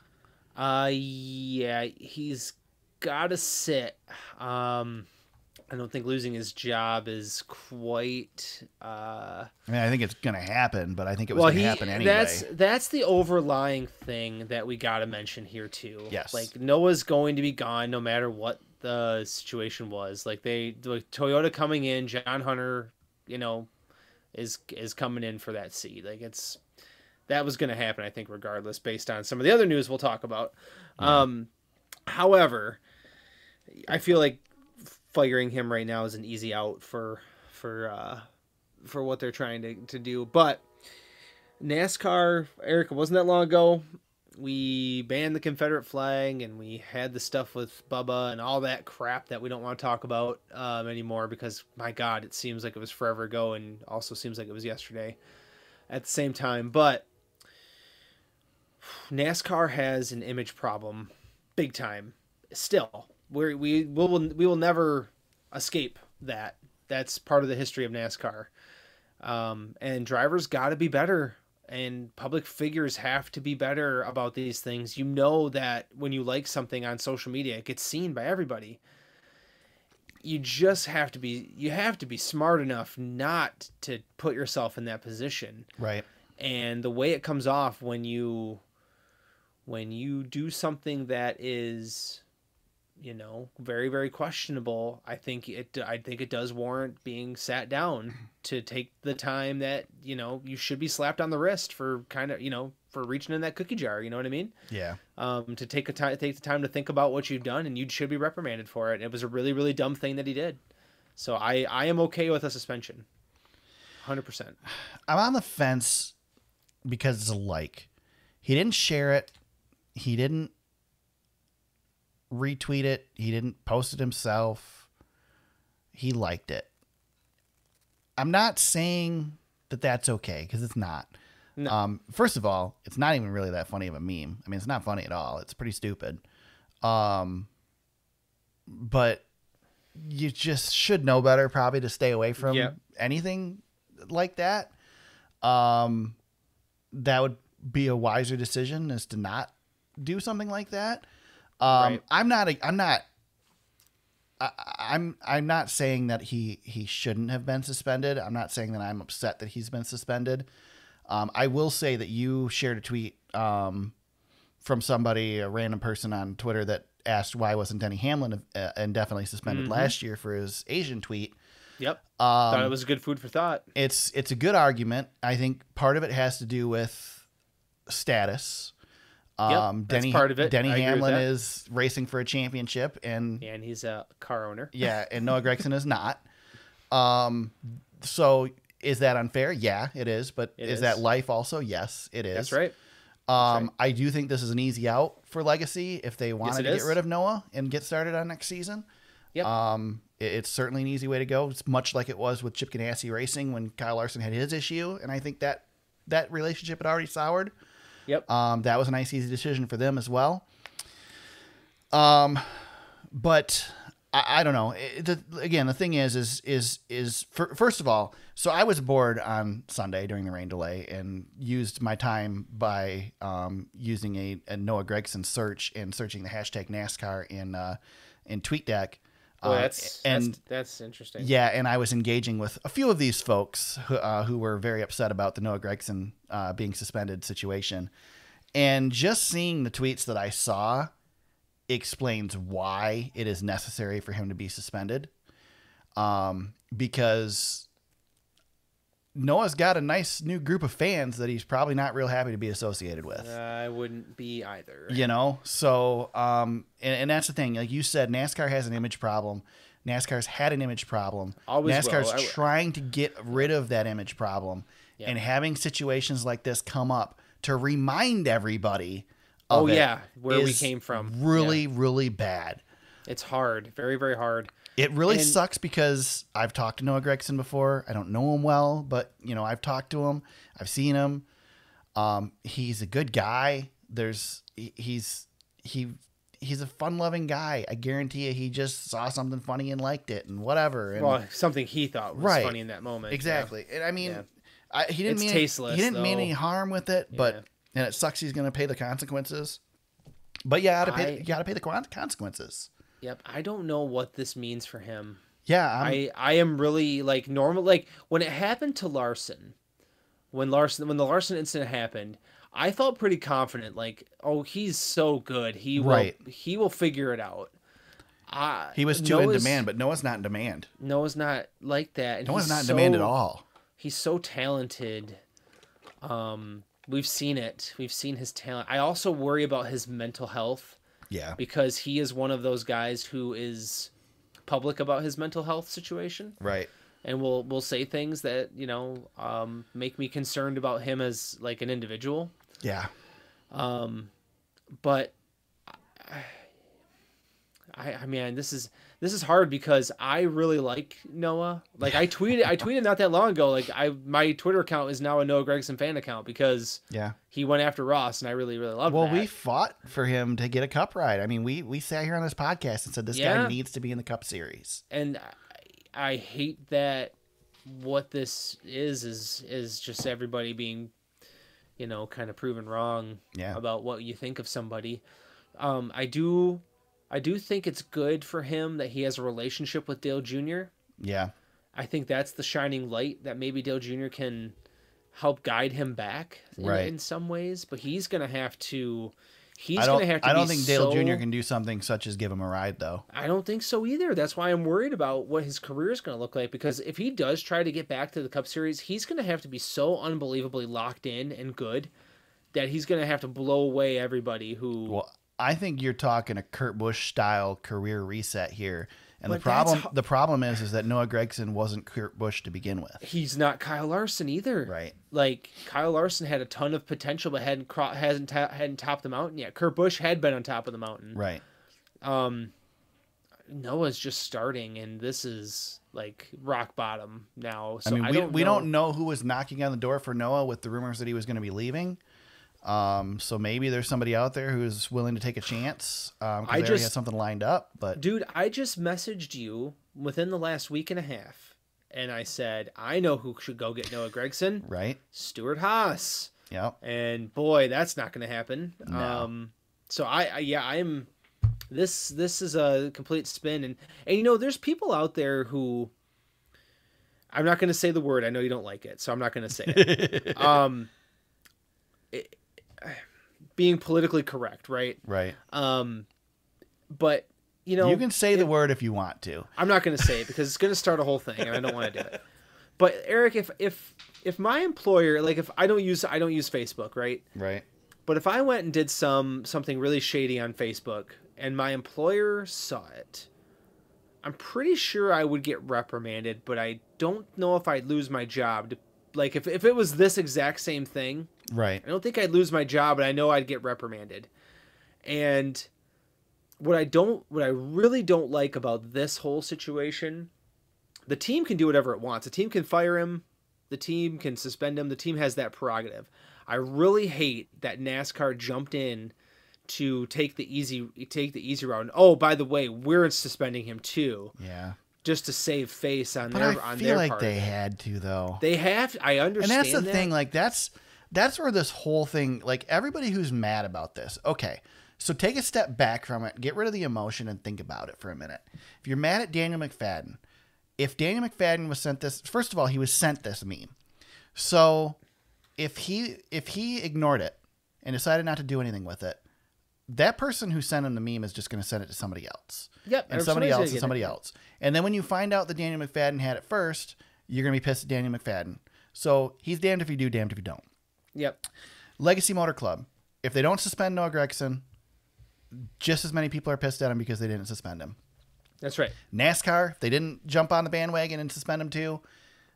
Yeah, he's got to sit. I don't think losing his job is quite. I mean, I think it's going to happen, but I think it was going to happen anyway. That's the overlying thing that we got to mention here too. Yes, like Noah's going to be gone no matter what the situation was. Like Toyota coming in, John Hunter, is coming in for that seat. Like that was going to happen, I think, regardless, based on some of the other news we'll talk about. Yeah. However, I feel like firing him right now is an easy out for what they're trying to do. But NASCAR, Eric, it wasn't that long ago, we banned the Confederate flag, and we had the stuff with Bubba and all that crap that we don't want to talk about anymore, because my God, it seems like it was forever ago, and also seems like it was yesterday at the same time. But NASCAR has an image problem, big time. Still, we will never escape that. That's part of the history of NASCAR. And drivers got to be better, and public figures have to be better about these things. You know that when you like something on social media, it gets seen by everybody. you just have to be smart enough not to put yourself in that position. Right. And the way it comes off when you do something that is, very, very questionable, I think it does warrant being sat down to take the time that, you should be slapped on the wrist for kind of, for reaching in that cookie jar. You know what I mean? Yeah. To take the time to think about what you've done, and you should be reprimanded for it. It was a really, really dumb thing that he did. So I am okay with a suspension. 100%. I'm on the fence because it's a like. He didn't share it. He didn't retweet it. He didn't post it himself. He liked it. I'm not saying that that's okay, because it's not. No. First of all, it's not even really that funny of a meme. I mean, it's not funny at all. It's pretty stupid. But you just should know better, probably, to stay away from anything like that. That would be a wiser decision, is to not do something like that. Right. I'm not saying that he shouldn't have been suspended. I'm not saying that I'm upset that he's been suspended. I will say that you shared a tweet from somebody, a random person on Twitter, that asked why wasn't Denny Hamlin indefinitely suspended last year for his Asian tweet. Yep. Thought it was good food for thought. It's a good argument. I think part of it has to do with status. That's part of it. Denny Hamlin is racing for a championship, and he's a car owner. Yeah, and Noah Gragson is not. So is that unfair? Yeah, it is. But is that life also? Yes, it is. That's right. I do think this is an easy out for Legacy if they wanted to get rid of Noah and get started on next season. Yep. It's certainly an easy way to go. It's much like it was with Chip Ganassi Racing when Kyle Larson had his issue, and I think that relationship had already soured. Yep. That was a nice, easy decision for them as well. But I don't know. The thing is first of all, so I was bored on Sunday during the rain delay and used my time by using a Noah Gragson search and searching the hashtag NASCAR in TweetDeck. That's interesting. Yeah, and I was engaging with a few of these folks who were very upset about the Noah Gragson being suspended situation. And just seeing the tweets that I saw explains why it is necessary for him to be suspended. Because Noah's got a nice new group of fans that he's probably not real happy to be associated with. I wouldn't be either. So, and that's the thing. Like you said, NASCAR has an image problem. NASCAR's had an image problem. Always NASCAR's will. trying to get rid of that image problem. Yeah. And having situations like this come up to remind everybody of where we came from. Really, really bad. It's hard. Very, very hard. It really sucks because I've talked to Noah Gragson before. I don't know him well, but I've talked to him. I've seen him. He's a good guy. He's a fun-loving guy. I guarantee you, he just saw something funny and liked it, and whatever. And, something he thought was funny in that moment. Exactly. Yeah. And I mean, he didn't mean tasteless. He didn't mean any harm with it, and it sucks. He's going to pay the consequences. But you got to pay the consequences. Yep. I don't know what this means for him. Yeah. I am really normal. Like when it happened to Larson, when the Larson incident happened, I felt pretty confident. Like, oh, he's so good. He will figure it out. He was too in demand, but Noah's not in demand. Noah's not like that. And Noah's not in demand at all. He's so talented. We've seen it. We've seen his talent. I also worry about his mental health. Yeah. Because he is one of those guys who is public about his mental health situation. Right. And will say things that, make me concerned about him as like an individual. Yeah. But I mean, this is hard because I really like Noah. Like I tweeted not that long ago. Like my Twitter account is now a Noah Gragson fan account because he went after Ross, and I really, really love that. Well, we fought for him to get a Cup ride. I mean, we sat here on this podcast and said this guy needs to be in the Cup Series. And I hate that what this is just everybody being, kind of proven wrong about what you think of somebody. I do I do think it's good for him that he has a relationship with Dale Jr. Yeah. I think that's the shining light that maybe Dale Jr. can help guide him back in some ways, but he's going to have to. I don't think Dale Jr. can do something such as give him a ride, though. I don't think so either. That's why I'm worried about what his career is going to look like, because if he does try to get back to the Cup Series, he's going to have to be so unbelievably locked in and good that he's going to have to blow away everybody who. Well, I think you're talking a Kurt Busch style career reset here. And But the problem is that Noah Gragson wasn't Kurt Busch to begin with. He's not Kyle Larson either. Right. Like, Kyle Larson had a ton of potential, but hadn't topped the mountain yet. Kurt Busch had been on top of the mountain. Right. Noah's just starting, and this is like rock bottom now. So we don't know who was knocking on the door for Noah with the rumors that he was going to be leaving. So maybe there's somebody out there who's willing to take a chance. Because they already had something lined up. But dude, I just messaged you within the last week and a half, and I said I know who should go get Noah Gragson. Right. Stuart Haas. Yep. And boy, that's not going to happen. No. So I'm. This is a complete spin, and you know, there's people out there who. I'm not going to say the word. I know you don't like it, so I'm not going to say it. Being politically correct, right? Right. But you know, you can say the word if you want to. I'm not going to say it because it's going to start a whole thing, and I don't want to do it. But Eric, if my employer, like, if I don't use Facebook, right? Right. But if I went and did something really shady on Facebook and my employer saw it, I'm pretty sure I would get reprimanded, but I don't know if I'd lose my job. Like, if it was this exact same thing, right? I don't think I'd lose my job, but I know I'd get reprimanded. And what I really don't like about this whole situation, the team can do whatever it wants. The team can fire him. The team can suspend him. The team has that prerogative. I really hate that NASCAR jumped in to take the easy route. And, oh, by the way, we're suspending him too. Yeah. Just to save face on but their I on feel their like part. they had to, though. They have. I understand. And that's the that. thing. Like, that's where this whole thing. Like, everybody who's mad about this. Okay, so take a step back from it. Get rid of the emotion and think about it for a minute. If you're mad at Daniel McFadden, if Daniel McFadden was sent this, first of all, he was sent this meme. So if he ignored it and decided not to do anything with it, that person who sent him the meme is just going to send it to somebody else. Yep. And somebody else and somebody else. And then when you find out that Daniel McFadden had it first, you're going to be pissed at Daniel McFadden. So he's damned if you do, damned if you don't. Yep. Legacy Motor Club. If they don't suspend Noah Gragson, just as many people are pissed at him because they didn't suspend him. That's right. NASCAR, if they didn't jump on the bandwagon and suspend him too,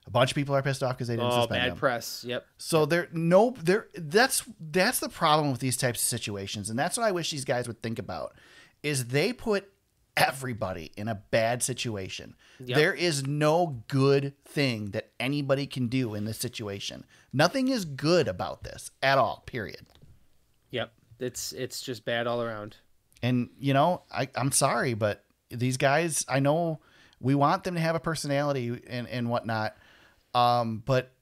a bunch of people are pissed off because they didn't suspend him. Bad press. Yep. So that's the problem with these types of situations, and that's what I wish these guys would think about, is they put everybody in a bad situation. Yep. There is no good thing that anybody can do in this situation. Nothing is good about this at all, period. Yep. It's just bad all around. And, you know, I'm sorry, but these guys, I know we want them to have a personality and whatnot. But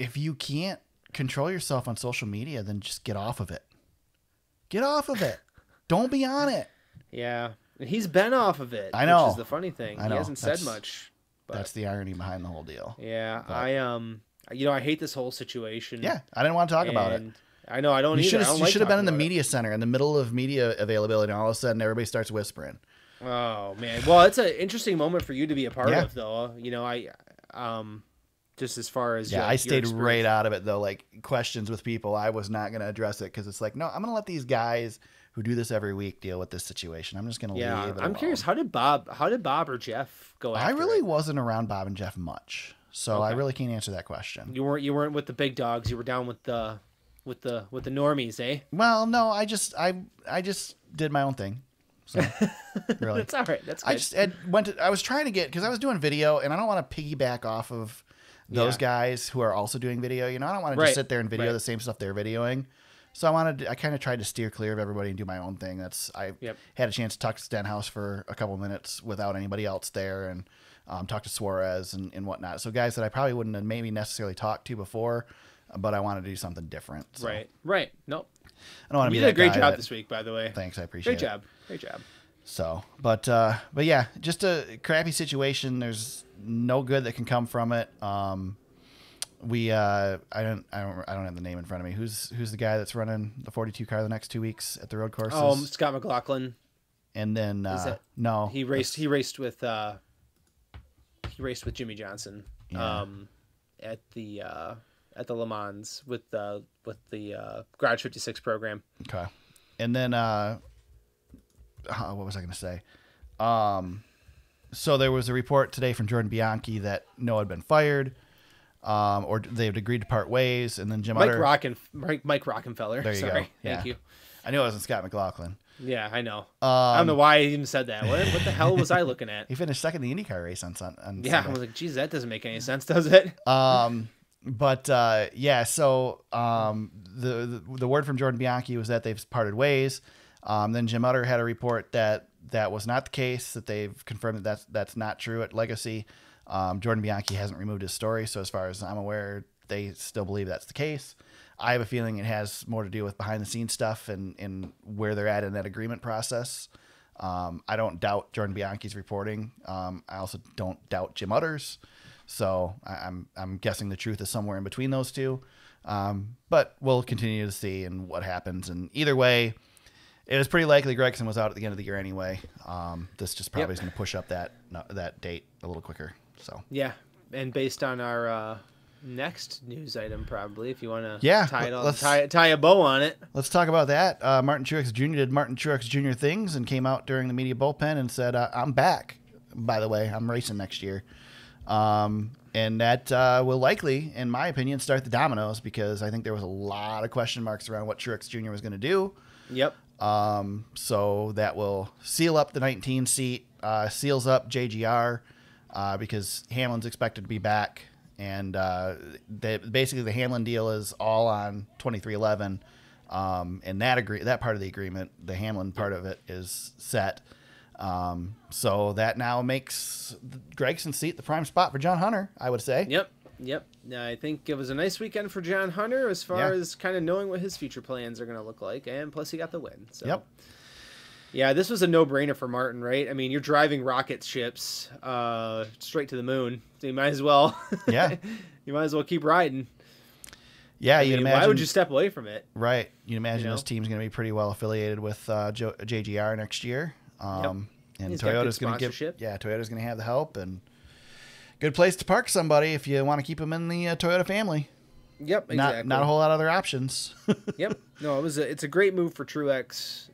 if you can't control yourself on social media, then just get off of it. Get off of it. Don't be on it. Yeah. And he's been off of it. I know. Which is the funny thing. I know. He hasn't said much. But That's the irony behind the whole deal. Yeah. But, I hate this whole situation. Yeah. I didn't want to talk about it. I know. I don't either. You should have been in the media center in the middle of media availability, and all of a sudden everybody starts whispering. Oh, man. Well, it's an interesting moment for you to be a part of, though. You know, just as far as I stayed right out of it, though. Like, questions with people, I was not going to address it because it's like, no, I'm going to let these guys who do this every week deal with this situation. I'm just going to leave it I'm curious, how did Bob or Jeff go after I really it? wasn't around Bob and Jeff much, so I really can't answer that question. You weren't with the big dogs. You were down with the normies, eh? Well, no, I just did my own thing. So, really, that's all right. That's good. I was trying to get, because I was doing video, and I don't want to piggyback off of those guys who are also doing video. You know, I don't want to just sit there and video the same stuff they're videoing. So I kind of tried to steer clear of everybody and do my own thing. I had a chance to talk to Stenhouse for a couple minutes without anybody else there, and talk to Suarez and whatnot. So guys that I probably wouldn't have maybe necessarily talked to before, but I wanted to do something different. So. Right. Nope. I don't want to be You did that a great guy job this week, by the way. Thanks, I appreciate it. Great job. So, but yeah, just a crappy situation. There's no good that can come from it. I don't have the name in front of me. Who's the guy that's running the 42 car the next 2 weeks at the road courses? Oh, Scott McLaughlin. And then no, he raced with Jimmy Johnson at the Le Mans with the Garage 56 program. Okay. And then what was I going to say? So there was a report today from Jordan Bianchi that Noah had been fired, or they've agreed to part ways, and then Mike Rockenfeller. There you Sorry. go. Yeah. Thank you. I knew it wasn't Scott McLaughlin. Yeah, I know. I don't know why I even said that. What the hell was I looking at? He finished second in the IndyCar race on yeah, Sunday. I was like, geez, that doesn't make any sense, does it? But yeah, so the word from Jordan Bianchi was that they've parted ways. Then Jim Utter had a report that was not the case, that they've confirmed that that's not true at Legacy. Jordan Bianchi hasn't removed his story, so as far as I'm aware, they still believe that's the case. I have a feeling it has more to do with behind-the-scenes stuff and where they're at in that agreement process. I don't doubt Jordan Bianchi's reporting. I also don't doubt Jim Utter's. So I'm guessing the truth is somewhere in between those two. But we'll continue to see and what happens. And either way, it was pretty likely Gragson was out at the end of the year anyway. This just probably is going to push up that date a little quicker. So yeah, and based on our next news item, probably, if you want to tie a bow on it. Let's talk about that. Martin Truex Jr. did Martin Truex Jr. things and came out during the media bullpen and said, I'm back. By the way, I'm racing next year. And that will likely, in my opinion, start the dominoes, because I think there was a lot of question marks around what Truex Jr. was going to do. Yep. So that will seal up the 19 seat, seals up JGR, because Hamlin's expected to be back. And basically the Hamlin deal is all on 2311. And that part of the agreement, the Hamlin part of it, is set. So that now makes Gragson's seat the prime spot for John Hunter, I would say. Yep. I think it was a nice weekend for John Hunter as far as kind of knowing what his future plans are going to look like. And plus he got the win. So. Yep. Yeah, this was a no-brainer for Martin, right? I mean, you're driving rocket ships straight to the moon, so you might as well. Yeah. You might as well keep riding. Yeah, you'd imagine. Why would you step away from it? Right. You'd imagine this team's going to be pretty well affiliated with JGR next year. And Toyota's going to Toyota's going to have the help, and good place to park somebody if you want to keep them in the Toyota family. Yep, exactly. Not a whole lot of other options. Yep. No, it's a great move for Truex.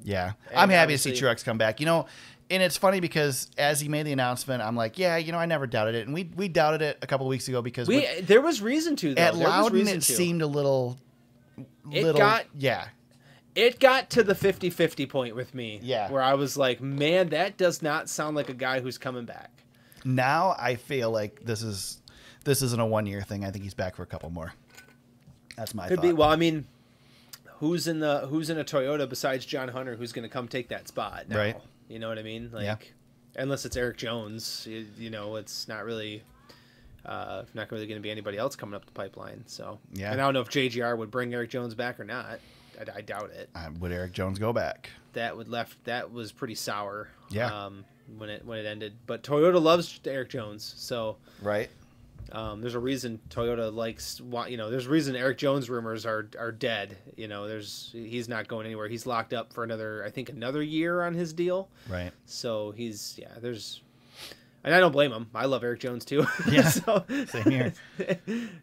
Yeah, I'm happy to see Truex come back. And it's funny because as he made the announcement, I'm like, yeah, I never doubted it, and we doubted it a couple weeks ago because there was reason to. Though. At Loudon, it seemed a little. It got to the 50-50 point with me. Yeah, where I was like, man, that does not sound like a guy who's coming back. Now I feel like this isn't a 1 year thing. I think he's back for a couple more. That's my thought. Could be. Well, I mean, who's in a Toyota besides John Hunter who's going to come take that spot now? Right. You know what I mean? Unless it's Eric Jones, it's not really going to be anybody else coming up the pipeline. So yeah. And I don't know if JGR would bring Eric Jones back or not. I doubt it. Would Eric Jones go back? That was pretty sour. Yeah. When it ended, but Toyota loves Eric Jones, so right. There's a reason Toyota likes. There's a reason Eric Jones rumors are dead. He's not going anywhere. He's locked up for another year on his deal. Right. So and I don't blame him. I love Eric Jones too. Yeah. Same here.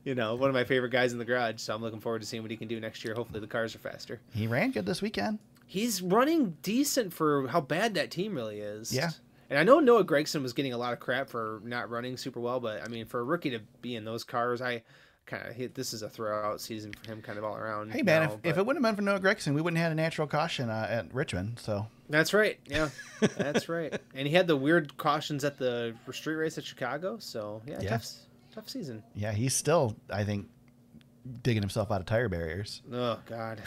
One of my favorite guys in the garage. So I'm looking forward to seeing what he can do next year. Hopefully the cars are faster. He ran good this weekend. He's running decent for how bad that team really is. Yeah. And I know Noah Gragson was getting a lot of crap for not running super well, but I mean, for a rookie to be in those cars, I kind of this is a throwout season for him, kind of all around. Hey man, if it wouldn't have been for Noah Gragson, we wouldn't have had a natural caution at Richmond. So that's right. Yeah, that's right. And he had the weird cautions at the street race at Chicago. So yeah. Tough season. Yeah, he's still, I think, digging himself out of tire barriers. Oh God.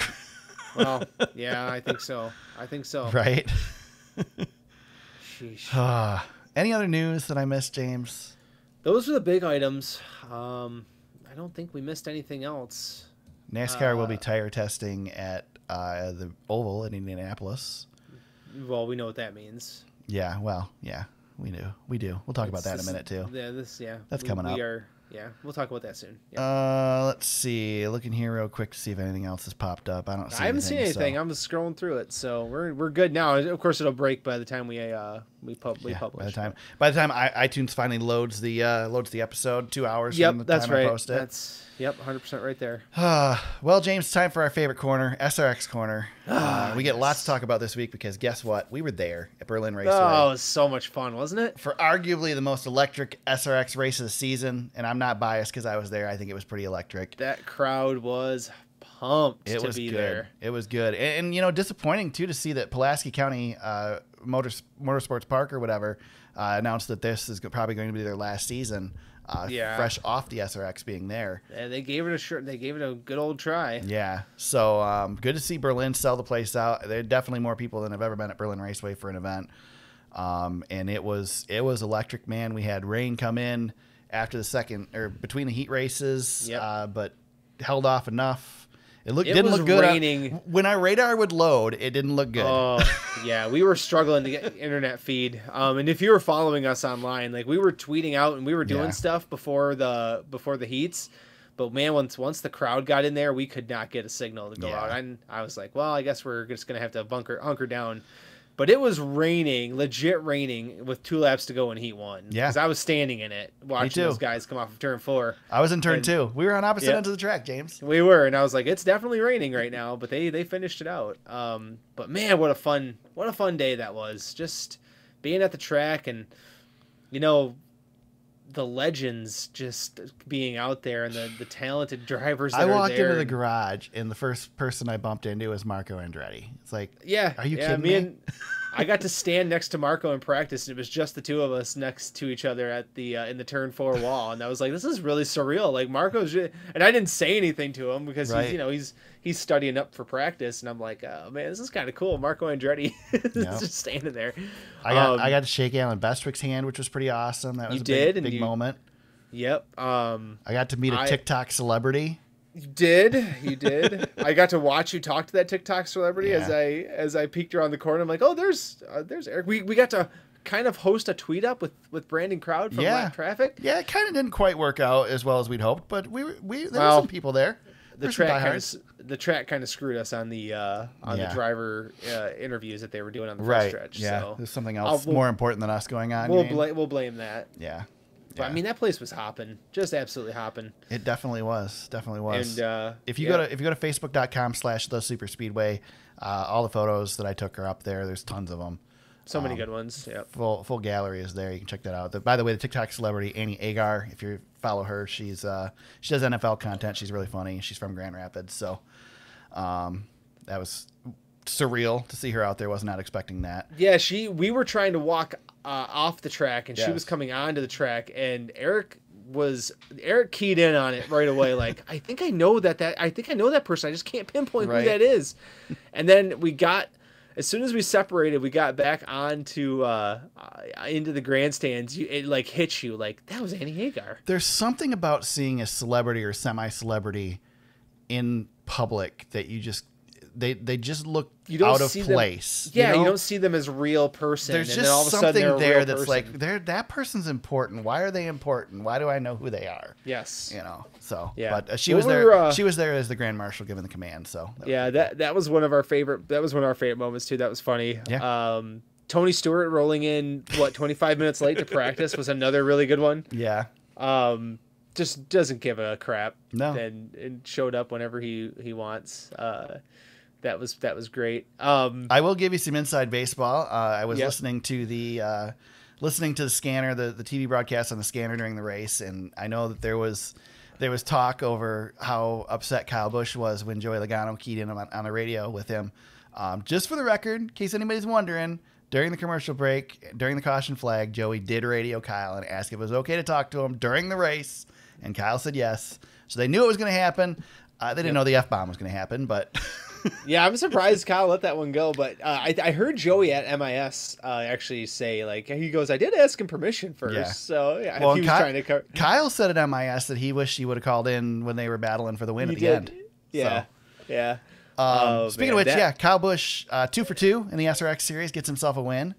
Well, yeah, I think so. Right. Sheesh. Any other news that I missed, James? Those are the big items. I don't think we missed anything else. NASCAR will be tire testing at the Oval in Indianapolis. well, we know what that means. Yeah, well, yeah, we do. We'll talk about that in a minute too. Yeah, that's coming up. Yeah, we'll talk about that soon. Yeah. Let's see. Looking here real quick to see if anything else has popped up. I haven't seen anything. So. I'm just scrolling through it, so we're good now. Of course, it'll break by the time we publish. By the time iTunes finally loads the episode, 2 hours. Yep, from the that's time right. I post it. 100% right there. Well, James, time for our favorite corner, SRX corner. We get lots to talk about this week because guess what? We were there at Berlin Raceway. Oh, it was so much fun, wasn't it? For arguably the most electric SRX race of the season, and I'm not biased because I was there. I think it was pretty electric. That crowd was pumped to be good. there. It was good. And disappointing, too, to see that Pulaski County Motorsports Park or whatever announced that this is probably going to be their last season. Fresh off the SRX being there. Yeah, they gave it a good old try. Yeah. So good to see Berlin sell the place out. There are definitely more people than have ever been at Berlin Raceway for an event. And it was electric, man. We had rain come in after the second or between the heat races, but held off enough. It didn't look good. Raining. When our radar would load, it didn't look good. Oh, yeah. We were struggling to get internet feed. And if you were following us online, like we were tweeting out and we were doing stuff before the heats. But man, once the crowd got in there, we could not get a signal to go out. And I was like, well, I guess we're just going to have to hunker down. But it was raining, legit raining, with 2 laps to go in Heat 1. Yeah. Because I was standing in it, watching those guys come off of turn 4. I was in turn 2. We were on opposite ends of the track, James. We were, and I was like, it's definitely raining right now, but they finished it out. But man, what a fun day that was. Just being at the track and, the legends just being out there and the talented drivers that I are there. walked into the garage, and the first person I bumped into was Marco Andretti. It's like, are you kidding me? And I got to stand next to Marco in practice, and it was just the two of us next to each other at the in the turn 4 wall, and I was like, this is really surreal. Like Marco's, and I didn't say anything to him because he's studying up for practice, and I'm like, oh man, this is kind of cool. Marco Andretti is just standing there. I got to shake Alan Bestwick's hand, which was pretty awesome. That was a big moment. Yep. I got to meet a TikTok celebrity. You did. I got to watch you talk to that TikTok celebrity as I peeked around the corner. I'm like, oh, there's Eric. We got to kind of host a tweet up with Brandon Crowd from Lap Traffic. Yeah, it kind of didn't quite work out as well as we'd hoped, but there were some people there. The track kind of screwed us on the driver interviews that they were doing on the first stretch. Yeah, so there's something else more important than us going on. We'll blame that. Yeah. But I mean, that place was hopping, just absolutely hopping. It definitely was. And if you go to facebook.com/thesuperspeedway, all the photos that I took are up there. There's tons of them. So many good ones. Yeah. Full gallery is there. You can check that out. By the way, the TikTok celebrity Annie Agar, if you follow her, she does NFL content. She's really funny. She's from Grand Rapids, so that was surreal to see her out there. Was not expecting that. Yeah, we were trying to walk off the track, and she was coming onto the track, and Eric keyed in on it right away. Like, I think I know that person. I just can't pinpoint who that is. And then as soon as we separated, we got back onto into the grandstands. It like hits you like that was Annie Agar. There's something about seeing a celebrity or semi-celebrity in public that you just they just look out of place. You don't see them as real person. There's and just then all of a something sudden there that's like that person's important. Why are they important? Why do I know who they are? Yes. So yeah. But she was there. She was there as the Grand Marshal giving the command. So that was one of our favorite. That was one of our favorite moments too. That was funny. Yeah. Tony Stewart rolling in 25 minutes late to practice was another really good one. Yeah. Just doesn't give a crap. No. And showed up whenever he wants. That was great. I will give you some inside baseball. I was listening to the scanner, the TV broadcast on the scanner during the race, and I know that there was talk over how upset Kyle Busch was when Joey Logano keyed in on the radio with him. Just for the record, in case anybody's wondering, during the commercial break, during the caution flag, Joey did radio Kyle and ask if it was okay to talk to him during the race, and Kyle said yes. So they knew it was going to happen. They didn't know the F-bomb was going to happen, but... Yeah, I'm surprised Kyle let that one go, but I heard Joey at MIS actually say, like, he goes, I did ask him permission first. Yeah. So, yeah, well, he was trying to cover. Kyle said at MIS that he wished he would have called in when they were battling for the win at the end. Yeah. So. Yeah. Speaking of which, Kyle Busch, 2 for 2 in the SRX series, gets himself a win.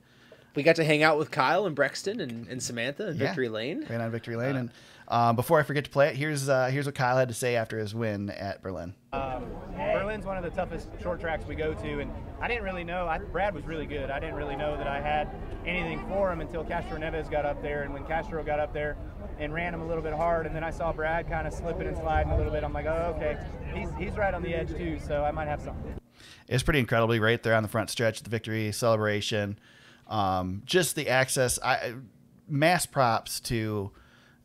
We got to hang out with Kyle and Brexton and Samantha in Victory Lane. Ran on Victory Lane. And before I forget to play it, here's what Kyle had to say after his win at Berlin. Berlin's one of the toughest short tracks we go to, and I didn't really know. Brad was really good. I didn't really know that I had anything for him until Castro Neves got up there, and when Castro got up there and ran him a little bit hard, and then I saw Brad kind of slipping and sliding a little bit. I'm like, oh, okay, he's right on the edge too, so I might have something. It's pretty incredibly right there on the front stretch, the victory celebration. Just the access, mass props to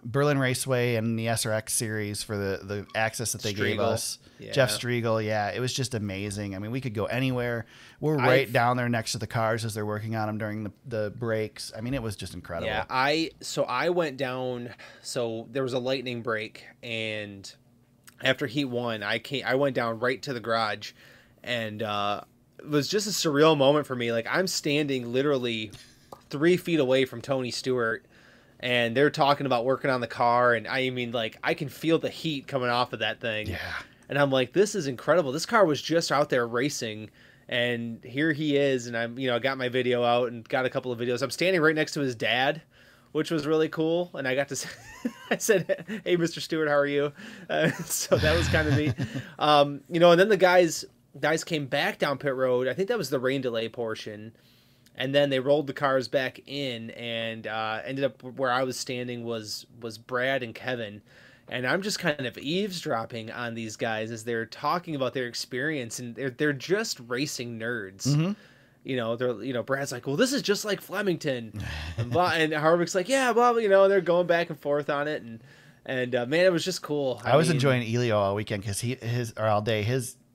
Berlin Raceway and the SRX series for the access that they gave us. Yeah. Jeff Striegel, it was just amazing. I mean, we could go anywhere. We're right down there next to the cars as they're working on them during the breaks. I mean, it was just incredible. Yeah, I went down. So there was a lightning break, and after Heat 1, I went down right to the garage, and it was just a surreal moment for me. Like, I'm standing literally 3 feet away from Tony Stewart, and they're talking about working on the car, and I mean, like, I can feel the heat coming off of that thing. Yeah. And I'm like, this is incredible. This car was just out there racing, and here he is, and I got my video out and got a couple of videos. I'm standing right next to his dad, which was really cool, and I got to say, I said, hey, Mr. Stewart, how are you? So that was kind of neat. And then the guys came back down pit road. I think that was the rain delay portion. And then they rolled the cars back in, and ended up where I was standing was Brad and Kevin. And I'm just kind of eavesdropping on these guys as they're talking about their experience, and they're just racing nerds. Mm-hmm. Brad's like, well, this is just like Flemington. and Harvick's like, yeah, blah, blah, they're going back and forth on it. And man, it was just cool. I was enjoying Elio all weekend because all day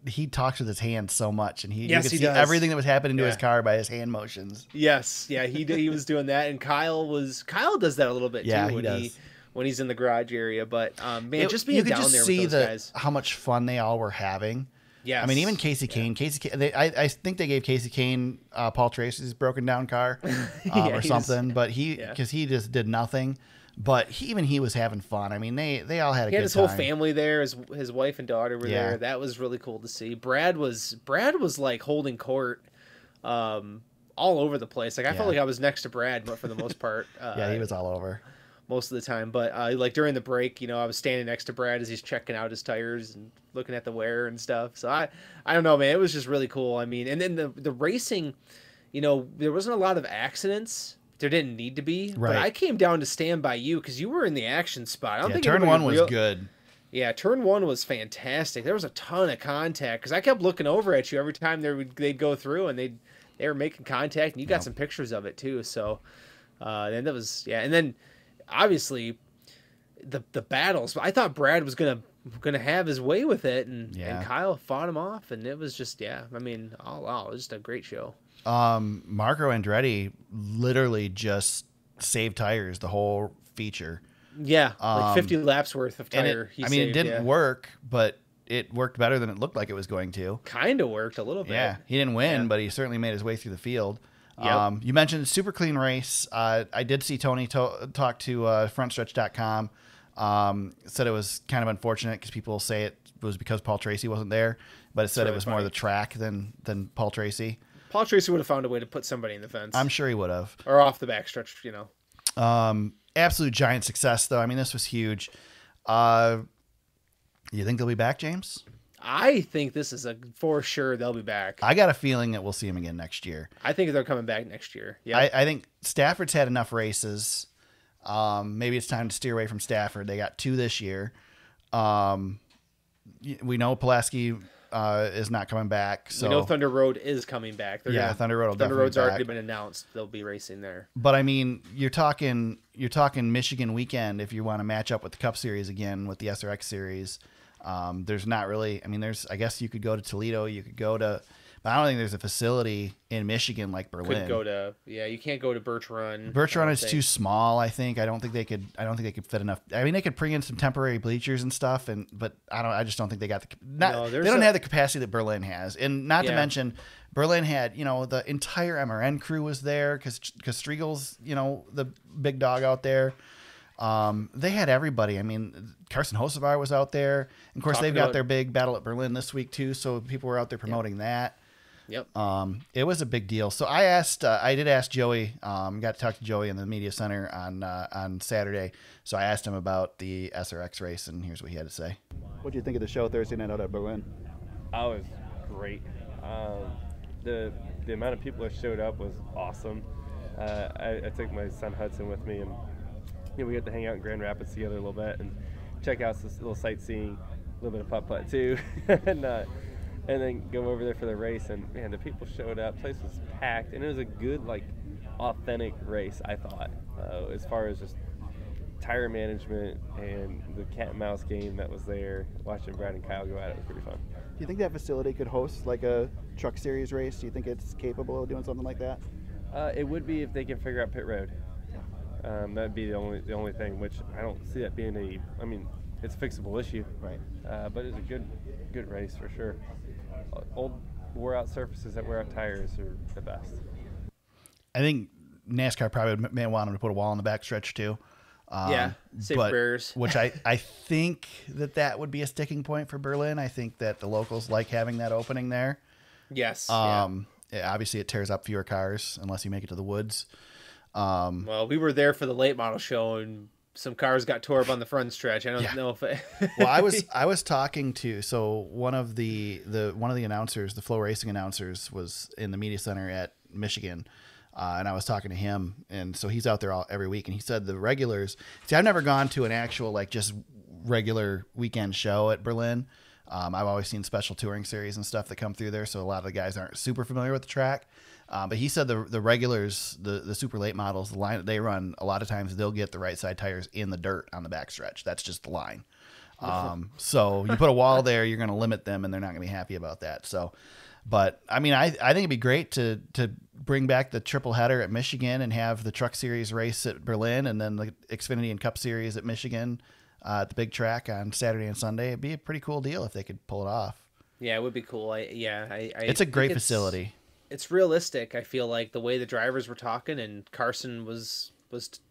he talks with his hands so much, and you could see everything that was happening to his car by his hand motions. Yes, yeah, he was doing that, and Kyle does that a little bit too when he's in the garage area. But man, just being down there with those guys, how much fun they all were having. Yeah, I mean, even Casey Kane. I think they gave Casey Kane Paul Tracy's broken down car or something, but because he just did nothing. But he was having fun. I mean, they all had a good time. He had his whole family there. His wife and daughter were there. That was really cool to see. Brad was like holding court all over the place. Like, I felt like I was next to Brad, but for the most part. He was all over. Most of the time. But like during the break, I was standing next to Brad as he's checking out his tires and looking at the wear and stuff. So I don't know, man. It was just really cool. I mean, and then the racing, there wasn't a lot of accidents. There didn't need to be, but I came down to stand by you because you were in the action spot. I don't think turn 1 was good. Yeah, turn 1 was fantastic. There was a ton of contact because I kept looking over at you every time they'd go through, and they were making contact, and you got some pictures of it too. So then that was and then obviously the battles. I thought Brad was gonna have his way with it, and Kyle fought him off, and it was just I mean, all out, it was just a great show. Marco Andretti literally just saved tires the whole feature. Yeah, like 50 laps worth of tire. It didn't work, but it worked better than it looked like it was going to. Kind of worked a little bit. Yeah, he didn't win, but he certainly made his way through the field. Yep. You mentioned super clean race. I did see Tony talk to Frontstretch.com. Said it was kind of unfortunate because people say it was because Paul Tracy wasn't there, but it said it was more the track than Paul Tracy. Paul Tracy would have found a way to put somebody in the fence. I'm sure he would have. Or off the backstretch, Absolute giant success, though. I mean, this was huge. You think they'll be back, James? I think this is for sure they'll be back. I got a feeling that we'll see him again next year. I think they're coming back next year. Yeah, I think Stafford's had enough races. Maybe it's time to steer away from Stafford. They got 2 this year. We know Pulaski is not coming back. So we know Thunder Road is coming back. Thunder Road. Thunder Road's already been announced. They'll be racing there. But I mean, you're talking Michigan weekend if you want to match up with the Cup Series again with the SRX Series. There's not really. I mean, I guess you could go to Toledo. You could go to. But I don't think there's a facility in Michigan like Berlin. You can't go to Birch Run. Birch Run is too small, I think. I don't think they could fit enough. I mean, they could bring in some temporary bleachers and stuff, but I just don't think they got they don't have the capacity that Berlin has. And not to mention, Berlin had, the entire MRN crew was there because Striegel's, the big dog out there. They had everybody. I mean, Carson Hocevar was out there. And of course, they've got their big battle at Berlin this week too, so people were out there promoting that. Yep. It was a big deal. So I did ask Joey. Got to talk to Joey in the media center on Saturday. So I asked him about the SRX race, and here's what he had to say. What do you think of the show Thursday night out at Berlin? Oh, it was great. The amount of people that showed up was awesome. I took my son Hudson with me, and we got to hang out in Grand Rapids together a little bit and check out this little sightseeing, a little bit of putt-putt too, and then go over there for the race. And man, the people showed up. Place was packed, and it was a good, like, authentic race. I thought, as far as just tire management and the cat and mouse game that was there. Watching Brad and Kyle go at it was pretty fun. Do you think that facility could host like a truck series race? Do you think it's capable of doing something like that? It would be if they can figure out pit road. That'd be the only thing, which I don't see that being a. I mean, it's a fixable issue, right? But it's a good race for sure. Old wore out surfaces that wear out tires are the best. I think NASCAR probably may want them to put a wall in the backstretch too. Safe barriers. Which I think that would be a sticking point for Berlin. I think that the locals like having that opening there. Yes. Obviously, it tears up fewer cars unless you make it to the woods. Well, we were there for the late model show, and some cars got tore up on the front stretch. I don't know if it... Well, I was talking to one of the announcers, the Flow Racing announcers, was in the media center at Michigan. And I was talking to him, and so he's out there every week, and he said the regulars. See, I've never gone to an actual, like, just regular weekend show at Berlin. I've always seen special touring series and stuff that come through there, so a lot of the guys aren't super familiar with the track. But he said the regulars, the super late models, the line that they run, a lot of times they'll get the right side tires in the dirt on the backstretch. That's just the line. So you put a wall there, you're going to limit them, and they're not going to be happy about that. So. But I mean, I think it'd be great to bring back the triple header at Michigan and have the Truck Series race at Berlin, and then the Xfinity and Cup Series at Michigan at the big track on Saturday and Sunday. It'd be a pretty cool deal if they could pull it off. Yeah, it would be cool. It's a great facility. It's realistic. I feel like the way the drivers were talking, and Carson was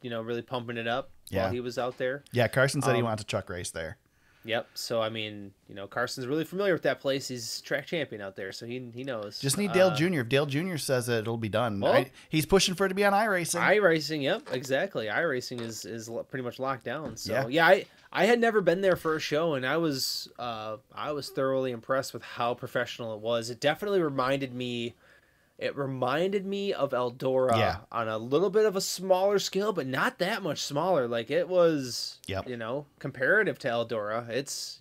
really pumping it up while he was out there. Yeah, Carson said he wants a truck race there. Yep. So, I mean, Carson's really familiar with that place. He's track champion out there, so he knows. Just need Dale Jr. If Dale Jr. says that it'll be done, well, he's pushing for it to be on iRacing. iRacing, yep, exactly. iRacing is pretty much locked down. So, I had never been there for a show, and I was thoroughly impressed with how professional it was. It definitely reminded me of Eldora on a little bit of a smaller scale, but not that much smaller. Like, it was, comparative to Eldora. It's,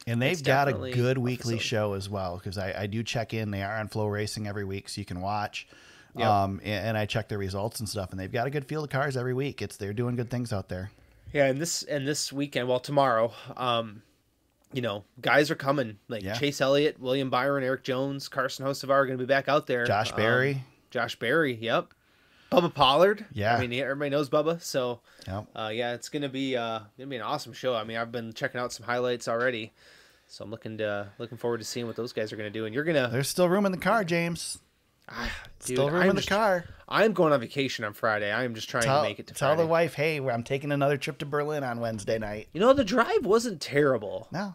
and they've got a good weekly show as well, because I do check in. They are on Flow Racing every week, so you can watch. Yep. And I check their results and stuff, and they've got a good field of cars every week. They're doing good things out there. Yeah, and this weekend, well, tomorrow, guys are coming. Like Chase Elliott, William Byron, Eric Jones, Carson Hocevar are going to be back out there. Josh Berry. Yep. Bubba Pollard. Yeah. I mean, everybody knows Bubba. So, it's going to be an awesome show. I mean, I've been checking out some highlights already. So I'm looking forward to seeing what those guys are going to do. And there's still room in the car, James. Still room in the car. I'm going on vacation on Friday. I am just trying to make it to Friday. Tell the wife, hey, I'm taking another trip to Berlin on Wednesday night. The drive wasn't terrible. No,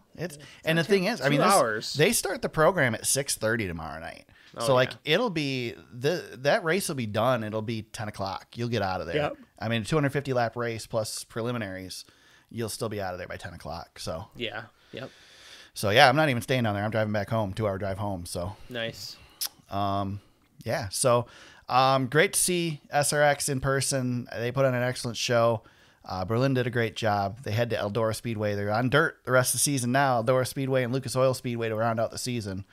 and the thing is, I mean, they start the program at 6:30 tomorrow night. It'll be that race will be done. It'll be 10 o'clock. You'll get out of there. Yep. I mean, a 250 lap race plus preliminaries. You'll still be out of there by 10 o'clock. So yeah, yep. So I'm not even staying down there. I'm driving back home. 2-hour drive home. So nice. So great to see SRX in person. They put on an excellent show. Berlin did a great job. They head to Eldora Speedway. They're on dirt the rest of the season now. Eldora Speedway and Lucas Oil Speedway to round out the season.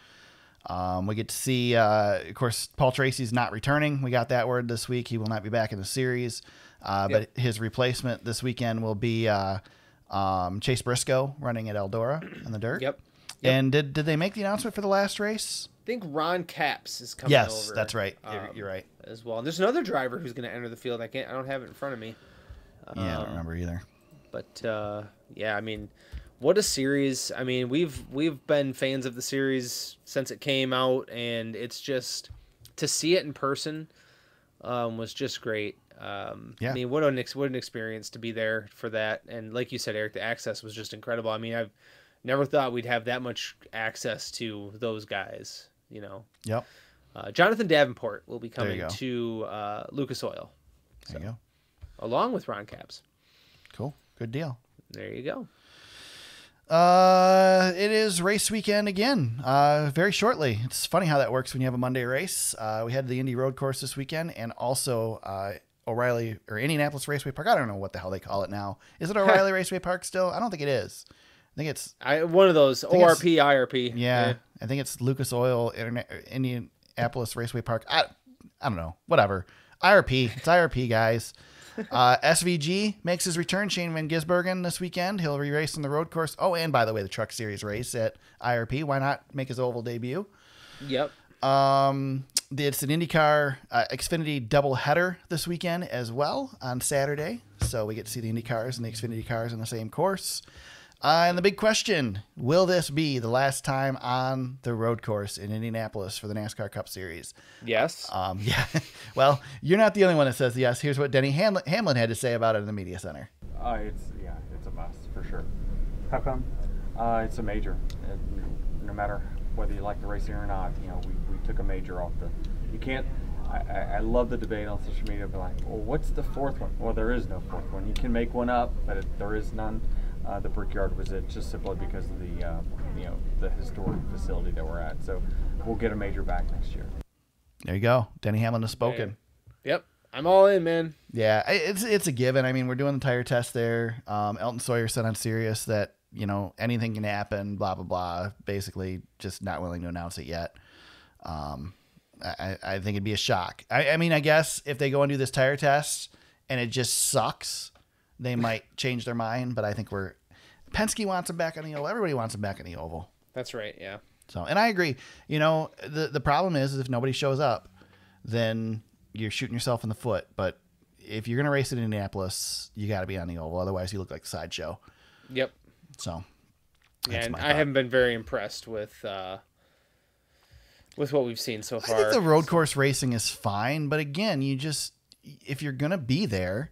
We get to see, of course, Paul Tracy's not returning. We got that word this week. He will not be back in the series. But his replacement this weekend will be Chase Briscoe running at Eldora on the dirt. Yep. And did they make the announcement for the last race? I think Ron Capps is coming over. Yes, that's right. You're right. As well. And there's another driver who's going to enter the field. I don't have it in front of me. I don't remember either. But I mean, what a series. I mean, we've been fans of the series since it came out, and it's just to see it in person. was just great. Yeah. I mean, what an experience to be there for that. And like you said, Eric, the access was just incredible. I mean, I've never thought we'd have that much access to those guys, you know. Yep. Jonathan Davenport will be There you coming go. to Lucas Oil. There you go. Along with Ron Capps. Cool. Good deal. There you go. It is race weekend again, very shortly. It's funny how that works when you have a Monday race. We had the Indy Road Course this weekend, and also O'Reilly or Indianapolis Raceway Park. I don't know what the hell they call it now. Is it O'Reilly Raceway Park still? I don't think it is. I think it's one of those ORP, IRP. Yeah, I think it's Lucas Oil Indianapolis Raceway Park. I don't know. Whatever. IRP. It's IRP, guys. SVG makes his return. Shane Van Gisbergen this weekend. He'll re-race on the road course. Oh, and by the way, the Truck Series race at IRP. Why not make his oval debut? Yep. It's an IndyCar Xfinity doubleheader this weekend as well on Saturday. So we get to see the Indy cars and the Xfinity cars on the same course. And the big question, will this be the last time on the road course in Indianapolis for the NASCAR Cup Series? Yes. Yeah. Well, you're not the only one that says yes. Here's what Denny Hamlin had to say about it in the media center. It's a must for sure. How come? It's a major. No matter whether you like the racing or not, you know, we took a major off the. You can't. I love the debate on social media, but like, well, what's the fourth one? Well, there is no fourth one. You can make one up, but there is none. The Brickyard was it just simply because of the historic facility that we're at. So we'll get a major back next year. There you go. Denny Hamlin has spoken. Yep. I'm all in, man. Yeah, it's a given. I mean, we're doing the tire test there. Elton Sawyer said on Sirius that, you know, anything can happen, blah, blah, blah. Basically just not willing to announce it yet. I think it'd be a shock. I mean, I guess if they go and do this tire test and it just sucks, they might change their mind. But I think Penske wants him back on the oval. Everybody wants him back on the oval. That's right, yeah. So, and I agree. You know, the problem is if nobody shows up, then you're shooting yourself in the foot. But if you're going to race in Indianapolis, you got to be on the oval. Otherwise, you look like a sideshow. Yep. So, and I haven't been very impressed with what we've seen so far. I think the road course racing is fine, but again, if you're going to be there,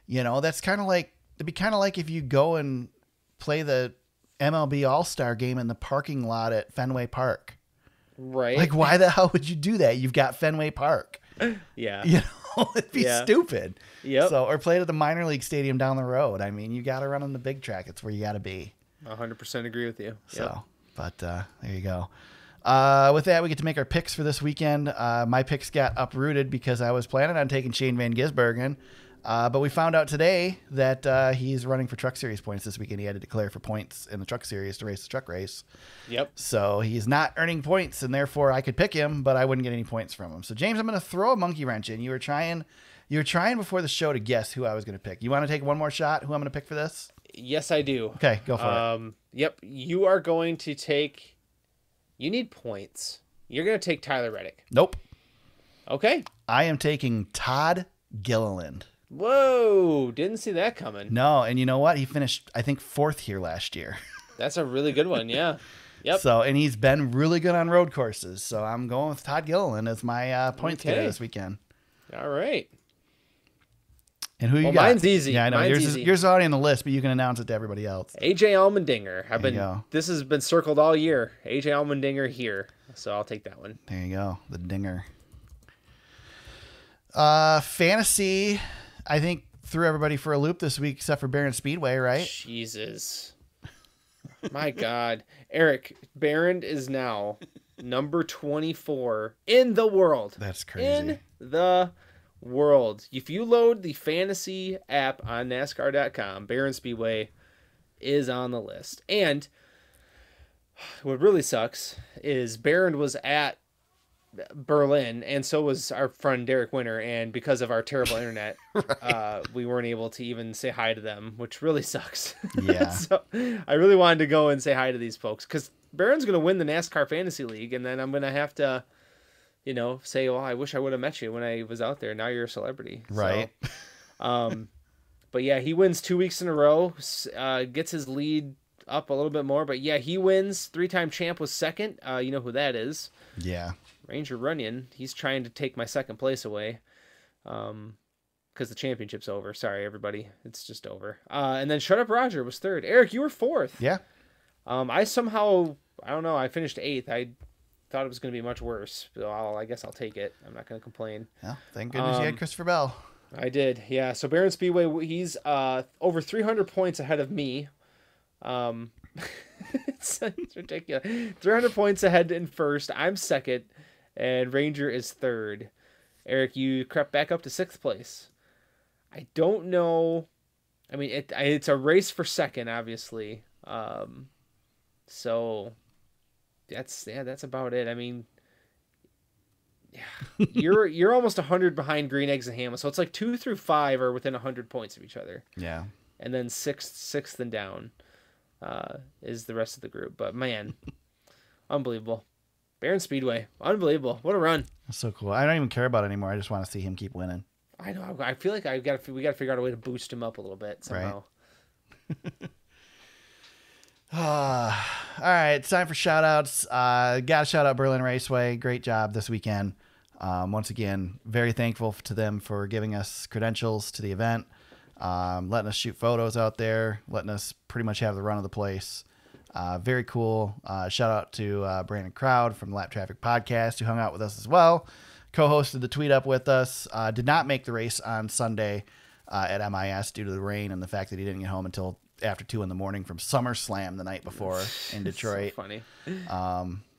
you know, that's kind of like, it'd be kind of like if you go and play the MLB All-Star game in the parking lot at Fenway Park. Right. Like, why the hell would you do that? You've got Fenway Park. Yeah. You know, it'd be stupid. Yep. So, or play it at the minor league stadium down the road. I mean, you got to run on the big track. It's where you got to be. 100% agree with you. So, Yep. but there you go. With that, we get to make our picks for this weekend. My picks got uprooted because I was planning on taking Shane Van Gisbergen. But we found out today that he's running for Truck Series points this weekend. He had to declare for points in the Truck Series to race the truck race. Yep. So he's not earning points, and therefore I could pick him, but I wouldn't get any points from him. So James, I'm going to throw a monkey wrench in. You were trying before the show to guess who I was going to pick. You want to take one more shot? Who I'm going to pick for this? Yes, I do. Okay, go for it. Yep. You are going to take. You need points. You're going to take Tyler Reddick. Nope. Okay. I am taking Todd Gilliland. Whoa, didn't see that coming. No, and you know what? He finished, I think, 4th here last year. That's a really good one, yeah. Yep. So, and he's been really good on road courses. So I'm going with Todd Gilliland as my points getter this weekend. All right. And who you got? Mine's easy. Yeah, I know. Mine's yours easy. Is already on the list, but you can announce it to everybody else. AJ Allmendinger. This has been circled all year. AJ Allmendinger here. So I'll take that one. There you go. The dinger. Fantasy, I think, threw everybody for a loop this week except for Barron Speedway, right? Jesus. My God. Eric, Barron is now number 24 in the world. That's crazy. In the world. If you load the fantasy app on NASCAR.com, Barron Speedway is on the list. And what really sucks is Barron was at Berlin, and so was our friend Derek Winter, and because of our terrible internet, we weren't able to even say hi to them, which really sucks. Yeah. So I really wanted to go and say hi to these folks, because Barron's going to win the NASCAR Fantasy League, and then I'm going to have to, you know, say, well, I wish I would have met you when I was out there. Now you're a celebrity. Right. So, but yeah, he wins 2 weeks in a row, gets his lead up a little bit more, but yeah, he wins. 3-time champ was second. You know who that is. Yeah. Ranger Runyon. He's trying to take my second place away. because the championship's over. Sorry, everybody. It's just over. And then Shut Up Roger was third. Eric, you were fourth. Yeah. I somehow, I don't know, I finished eighth. I thought it was going to be much worse. So I guess I'll take it. I'm not going to complain. Yeah, thank goodness you had Christopher Bell. I did, yeah. So Byron Speedway, he's over 300 points ahead of me. It's ridiculous. 300 points ahead in first. I'm second, and Ranger is third. Eric, you crept back up to sixth place. I don't know. I mean, it's a race for second, obviously. So that's about it. I mean, yeah, you're almost 100 behind Green Eggs and Ham. So it's like 2 through 5 are within 100 points of each other. Yeah. And then sixth and down is the rest of the group. But man, unbelievable. Byron Speedway, unbelievable. What a run. That's so cool. I don't even care about it anymore. I just want to see him keep winning. I know. I feel like we got to figure out a way to boost him up a little bit somehow. Right. All right, it's time for shout-outs. Got to shout out Berlin Raceway. Great job this weekend. Once again, very thankful to them for giving us credentials to the event, letting us shoot photos out there, letting us pretty much have the run of the place. Very cool. Shout out to Brandon Crowd from the Lap Traffic Podcast, who hung out with us as well. Co-hosted the tweet up with us. Did not make the race on Sunday at MIS due to the rain and the fact that he didn't get home until after 2 a.m. from SummerSlam the night before in Detroit. So funny.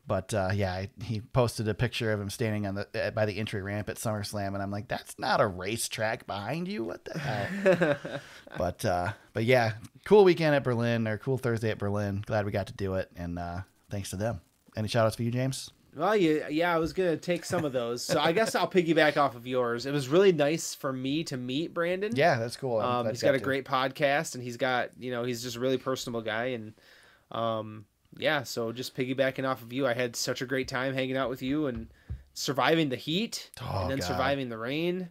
But yeah, he posted a picture of him standing on by the entry ramp at SummerSlam, and I'm like, that's not a racetrack behind you. What the hell? But yeah, cool weekend at Berlin, or cool Thursday at Berlin. Glad we got to do it, and thanks to them. Any shout outs for you, James? Well, yeah, I was going to take some of those. So I guess I'll piggyback off of yours. It was really nice for me to meet Brandon. Yeah, that's cool. He's got a great podcast, and he's got, he's just a really personable guy. And yeah, so just piggybacking off of you, I had such a great time hanging out with you and surviving the heat and then surviving the rain.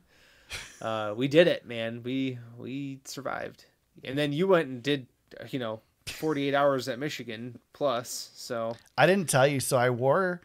We did it, man. We survived. And then you went and did, 48 hours at Michigan plus. So I didn't tell you. So I wore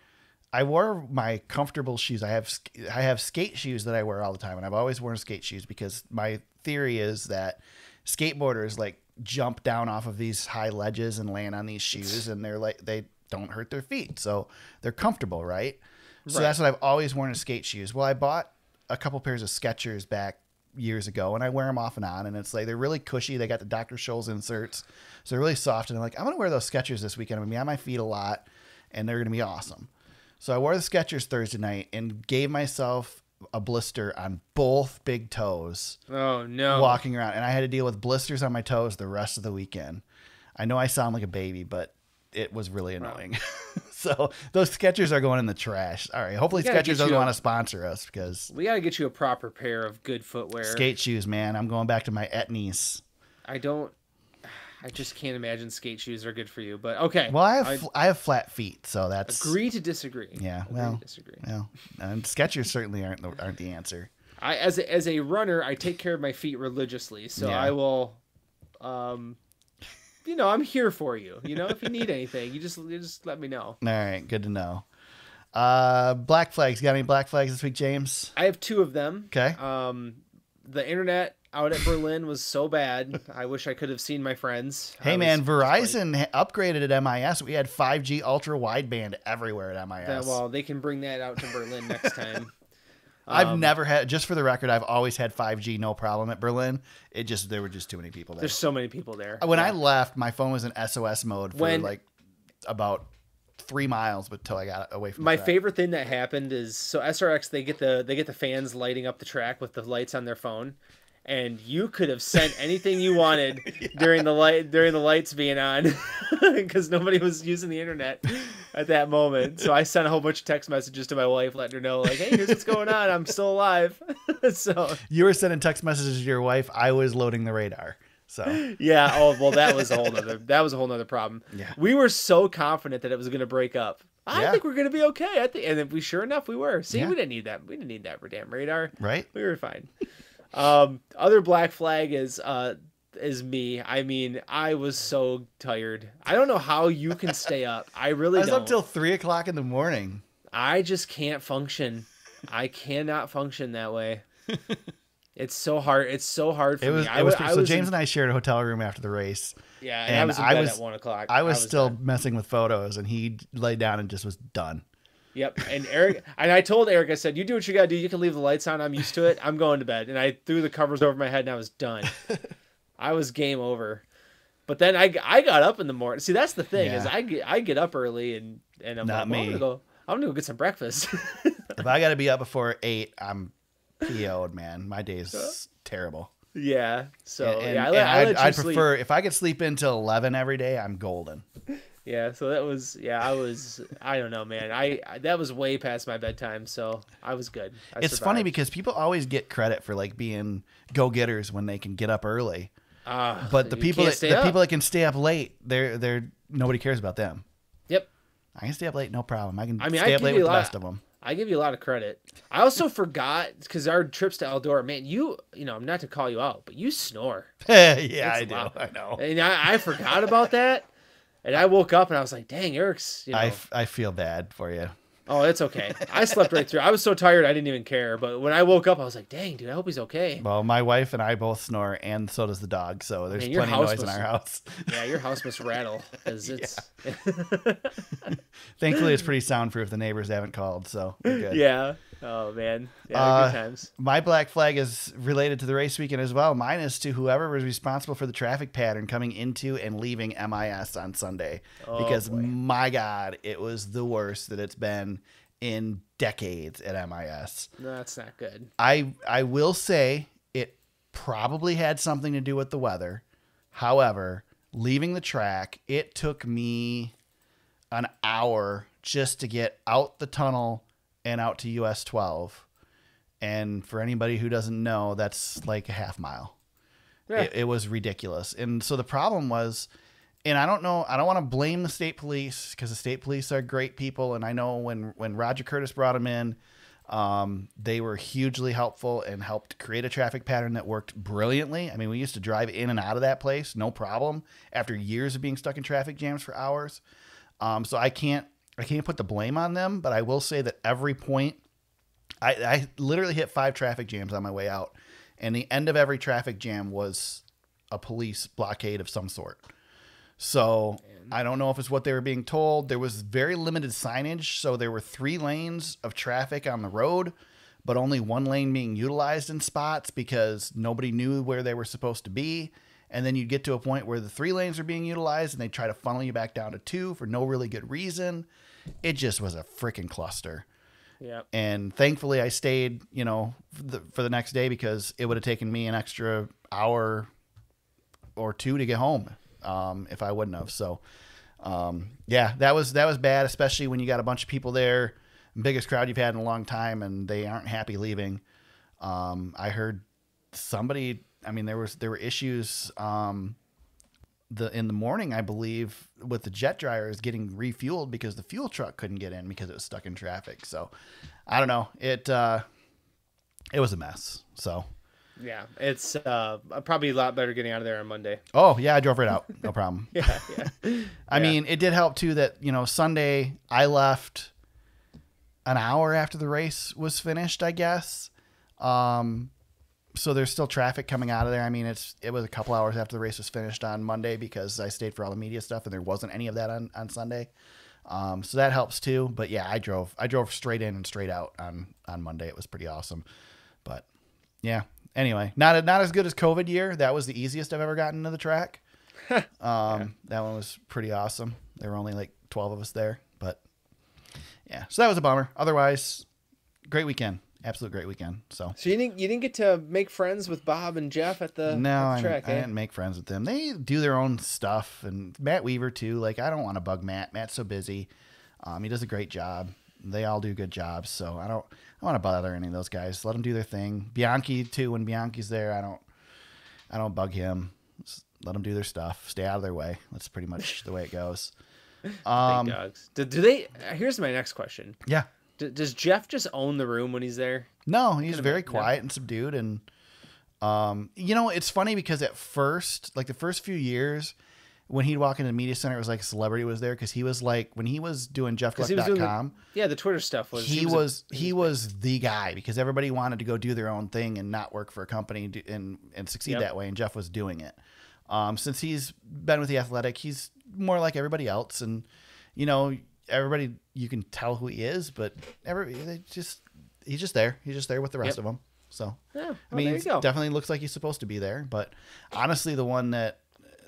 my comfortable shoes. I have skate shoes that I wear all the time, and I've always worn skate shoes because my theory is that skateboarders like jump down off of these high ledges and land on these shoes, and they don't hurt their feet, so they're comfortable, right? So that's what I've always worn as skate shoes. Well, I bought a couple pairs of Skechers back years ago, and I wear them off and on, and it's like they're really cushy. They got the Dr. Scholl's inserts, so they're really soft. And I'm like, I'm gonna wear those Skechers this weekend. I'm gonna be on my feet a lot, and they're gonna be awesome. So I wore the Skechers Thursday night and gave myself a blister on both big toes. Oh, no. Walking around. And I had to deal with blisters on my toes the rest of the weekend. I know I sound like a baby, but it was really annoying. Wow. So those Skechers are going in the trash. All right. Hopefully Skechers doesn't want to sponsor us, because we got to get you a proper pair of good footwear. Skate shoes, man. I'm going back to my Etnies. I just can't imagine skate shoes are good for you, but okay. Well, I have flat feet, so that's agree to disagree. Yeah, disagree. Well, and Skechers certainly aren't the answer. As a runner, I take care of my feet religiously, so I will. I'm here for you. If you need anything, you just let me know. All right, good to know. Black flags. Got any black flags this week, James? I have 2 of them. Okay. The internet out at Berlin was so bad. I wish I could have seen my friends. Hey, man, Verizon upgraded at MIS. We had 5G ultra wideband everywhere at MIS. Well, they can bring that out to Berlin next time. I've never had, just for the record, I've always had 5G, no problem at Berlin. There were just too many people there. There's so many people there. When I left, my phone was in SOS mode for about 3 miles until I got away from my favorite thing that happened is, so SRX, they get the fans lighting up the track with the lights on their phone, and you could have sent anything you wanted during the lights being on, because nobody was using the internet at that moment. So I sent a whole bunch of text messages to my wife, letting her know, like, hey, here's what's going on. I'm still alive. So you were sending text messages to your wife. I was loading the radar. So yeah. Oh, well, that was a whole nother problem. Yeah. We were so confident that it was going to break up. I think we're going to be okay. And then sure enough, we were. See, we didn't need that. We didn't need that damn radar. Right. We were fine. Other black flag is me. I mean, I was so tired. I don't know how you can stay up. I really don't. I was up till 3 o'clock in the morning. I just can't function. I cannot function that way. It's so hard. It's so hard for me. So James and I shared a hotel room after the race. Yeah, and I was in bed at 1 o'clock. I was still messing with photos, and he laid down and just was done. Yep. And Eric, and I told Eric, I said, "You do what you gotta do. You can leave the lights on. I'm used to it. I'm going to bed." And I threw the covers over my head, and I was done. I was game over. But then I got up in the morning. See, that's the thing is I get up early and I'm Not like, me. I'm gonna go get some breakfast. If I got to be up before 8, I'm PO'd, man. My day's terrible. Yeah. So I'd prefer if I could sleep until 11 every day. I'm golden. Yeah. So that was I don't know, man. That was way past my bedtime, so I was good. It's funny because people always get credit for like being go-getters when they can get up early. But the people that can stay up late, they're nobody cares about them. Yep. I can stay up late, no problem. I can stay up late with the best of them. I give you a lot of credit. I also forgot because our trips to Eldora, man, you know, not to call you out, but you snore. Yeah, I do. I know. And I forgot about that, and I woke up and I was like, "Dang, Eric's." You know. I feel bad for you. Oh, it's okay. I slept right through. I was so tired I didn't even care. But when I woke up, I was like, "Dang, dude, I hope he's okay." Well, my wife and I both snore, and so does the dog. So there's plenty of noise in our house. Yeah, your house must rattle because it's. Thankfully, it's pretty soundproof. The neighbors haven't called, so we're good. Yeah. Oh man. Yeah. Good times. My black flag is related to the race weekend as well. Mine is to whoever was responsible for the traffic pattern coming into and leaving MIS on Sunday, because my God, it was the worst that it's been in decades at MIS. No, that's not good. I will say it probably had something to do with the weather. However, leaving the track, it took me an hour just to get out the tunnel and out to US 12. And for anybody who doesn't know, that's like a half mile. Yeah. It was ridiculous. And so the problem was, and I don't know, I don't want to blame the state police because the state police are great people. And I know when Roger Curtis brought them in, they were hugely helpful and helped create a traffic pattern that worked brilliantly. I mean, we used to drive in and out of that place, no problem, after years of being stuck in traffic jams for hours. So I can't put the blame on them, but I will say that every point, I literally hit 5 traffic jams on my way out, and the end of every traffic jam was a police blockade of some sort. So I don't know if it's what they were being told. There was very limited signage, so there were 3 lanes of traffic on the road, but only 1 lane being utilized in spots because nobody knew where they were supposed to be. And then you'd get to a point where the 3 lanes are being utilized and they try to funnel you back down to 2 for no really good reason. It just was a freaking cluster. Yeah. And thankfully I stayed, you know, for the next day because it would have taken me an extra hour or 2 to get home if I wouldn't have. So, yeah, that was bad, especially when you got a bunch of people there, biggest crowd you've had in a long time, and they aren't happy leaving. I heard somebody... I mean, there were issues in the morning, I believe, with the jet dryers getting refueled because the fuel truck couldn't get in because it was stuck in traffic. So I don't know. It was a mess. So yeah, it's probably a lot better getting out of there on Monday. Oh yeah, I drove right out, no problem. Yeah. I mean, it did help too that, you know, Sunday I left an hour after the race was finished, I guess. So there's still traffic coming out of there. I mean, it was a couple hours after the race was finished on Monday because I stayed for all the media stuff and there wasn't any of that on Sunday. So that helps too. But yeah, I drove straight in and straight out on Monday. It was pretty awesome. But yeah, anyway, not as good as COVID year. That was the easiest I've ever gotten to the track. That one was pretty awesome. There were only like 12 of us there, but yeah, so that was a bummer. Otherwise, great weekend. Absolute great weekend. So you didn't get to make friends with Bob and Jeff at the track? I didn't make friends with them. They do their own stuff, and Matt Weaver too. Like, I don't want to bug Matt. Matt's so busy. He does a great job. They all do good jobs, so I don't want to bother any of those guys. Let them do their thing. Bianchi too. When Bianchi's there, I don't bug him. Just let them do their stuff. Stay out of their way. That's pretty much the way it goes. Big dogs. Do they? Here's my next question. Yeah. Does Jeff just own the room when he's there? No, he's very quiet and subdued. And, you know, it's funny because at first, like the first few years, when he'd walk into the media center, it was like a celebrity was there because he was like, when he was doing JeffGluck.com. The Twitter stuff was. He was the guy because everybody wanted to go do their own thing and not work for a company and succeed that way. And Jeff was doing it. Since he's been with The Athletic, he's more like everybody else. And, you know, everybody, you can tell who he is, but he's just there. He's just there with the rest of them. So, I mean, he definitely looks like he's supposed to be there. But honestly, the one that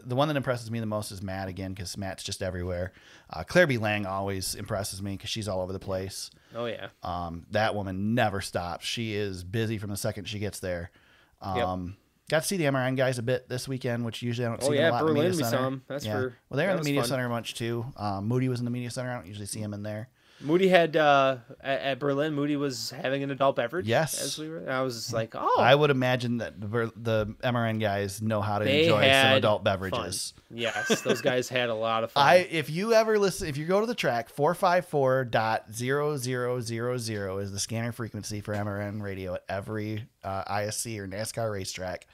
impresses me the most is Matt again, because Matt's just everywhere. Claire B. Lang always impresses me because she's all over the place. Oh, yeah. That woman never stops. She is busy from the second she gets there. Got to see the MRN guys a bit this weekend, which usually I don't see them a lot in the media center. Berlin, we saw them. Well, they're in the media center a bunch too. Moody was in the media center. I don't usually see him in there. Moody had at Berlin. Moody was having an adult beverage. Yes, as we were. I was just like, oh. I would imagine that the MRN guys know how to enjoy some adult beverages. Fun. Yes, those guys had a lot of fun. If you go to the track, 454.0000 is the scanner frequency for MRN radio at every ISC or NASCAR racetrack.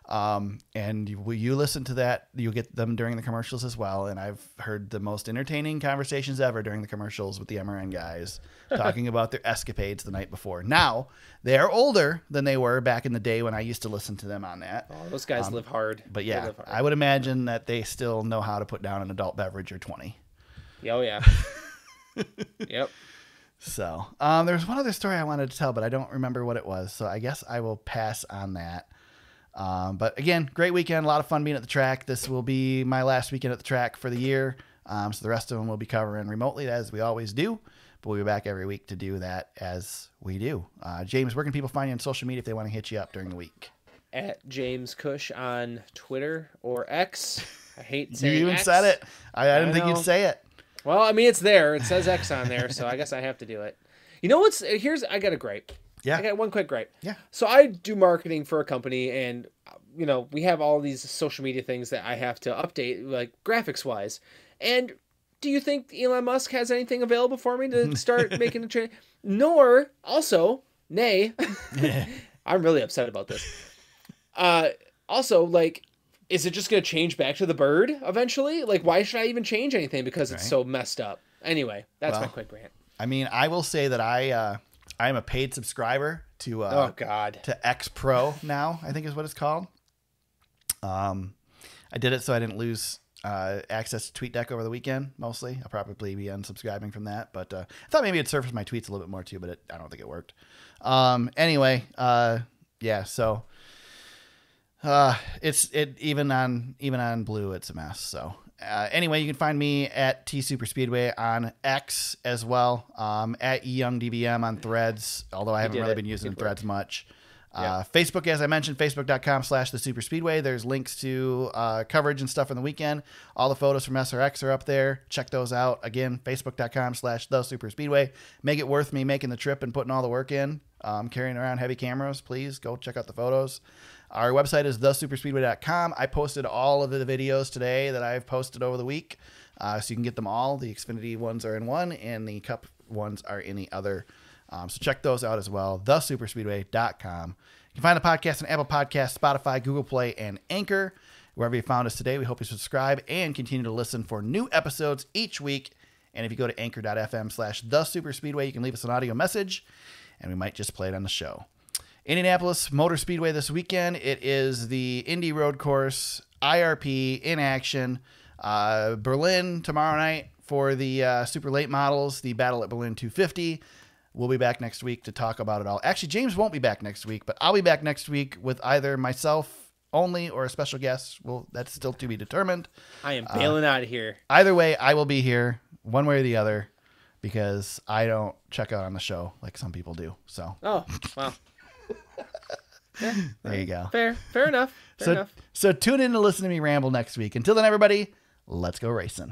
And you listen to that, you'll get them during the commercials as well. And I've heard the most entertaining conversations ever during the commercials with the MRN guys talking about their escapades the night before. Now they are older than they were back in the day when I used to listen to them on that. Oh, those guys live hard. But yeah, I would imagine that they still know how to put down an adult beverage or 20. Oh yeah. Yep. So, there's one other story I wanted to tell, but I don't remember what it was. So I guess I will pass on that. But again, great weekend, a lot of fun being at the track. This will be my last weekend at the track for the year. So the rest of them we'll be covering remotely as we always do, but we'll be back every week to do that as we do. James, where can people find you on social media if they want to hit you up during the week? At James Cush on Twitter or X. I hate saying You even X. said it. I didn't think you'd say it. Well, I mean, it's there. It says X on there, so I guess I have to do it. You know what's, I got a gripe. Yeah. I got one quick gripe. Yeah. So I do marketing for a company, and you know, we have all these social media things that I have to update, like graphics wise. And do you think Elon Musk has anything available for me to start making a trade? I'm really upset about this. Also, like, is it just going to change back to the bird eventually? Like, why should I even change anything? Because it's so messed up. Anyway, that's my quick rant. I mean, I will say that I am a paid subscriber to to X Pro now, I think is what it's called. I did it so I didn't lose access to TweetDeck over the weekend. Mostly, I'll probably be unsubscribing from that. But I thought maybe it'd surface my tweets a little bit more too, but I don't think it worked. Anyway, yeah. So even on Blue, it's a mess. So. Anyway, you can find me at T Super Speedway on X as well, at eYoungDVM on Threads, although I haven't really been using Threads much. Facebook, as I mentioned, facebook.com/thesuperspeedway. There's links to coverage and stuff from the weekend. All the photos from SRX are up there. Check those out. Again, facebook.com/thesuperspeedway. Make it worth me making the trip and putting all the work in. Carrying around heavy cameras, please go check out the photos. Our website is thesuperspeedway.com. I posted all of the videos today that I've posted over the week, so you can get them all. The Xfinity ones are in one, and the Cup ones are in the other. So check those out as well, thesuperspeedway.com. You can find the podcast on Apple Podcasts, Spotify, Google Play, and Anchor. Wherever you found us today, we hope you subscribe and continue to listen for new episodes each week. And if you go to anchor.fm/thesuperspeedway, you can leave us an audio message, and we might just play it on the show. Indianapolis Motor Speedway this weekend. It is the Indy Road Course, IRP in action. Berlin tomorrow night for the super late models, the Battle at Berlin 250. We'll be back next week to talk about it all. Actually, James won't be back next week, but I'll be back next week with either myself only or a special guest. Well, that's still to be determined. I am bailing out of here. Either way, I will be here one way or the other because I don't check out on the show like some people do. So. Oh, wow. Yeah, there you go. Fair enough. Fair enough. So tune in to listen to me ramble next week. Until then, everybody, let's go racing.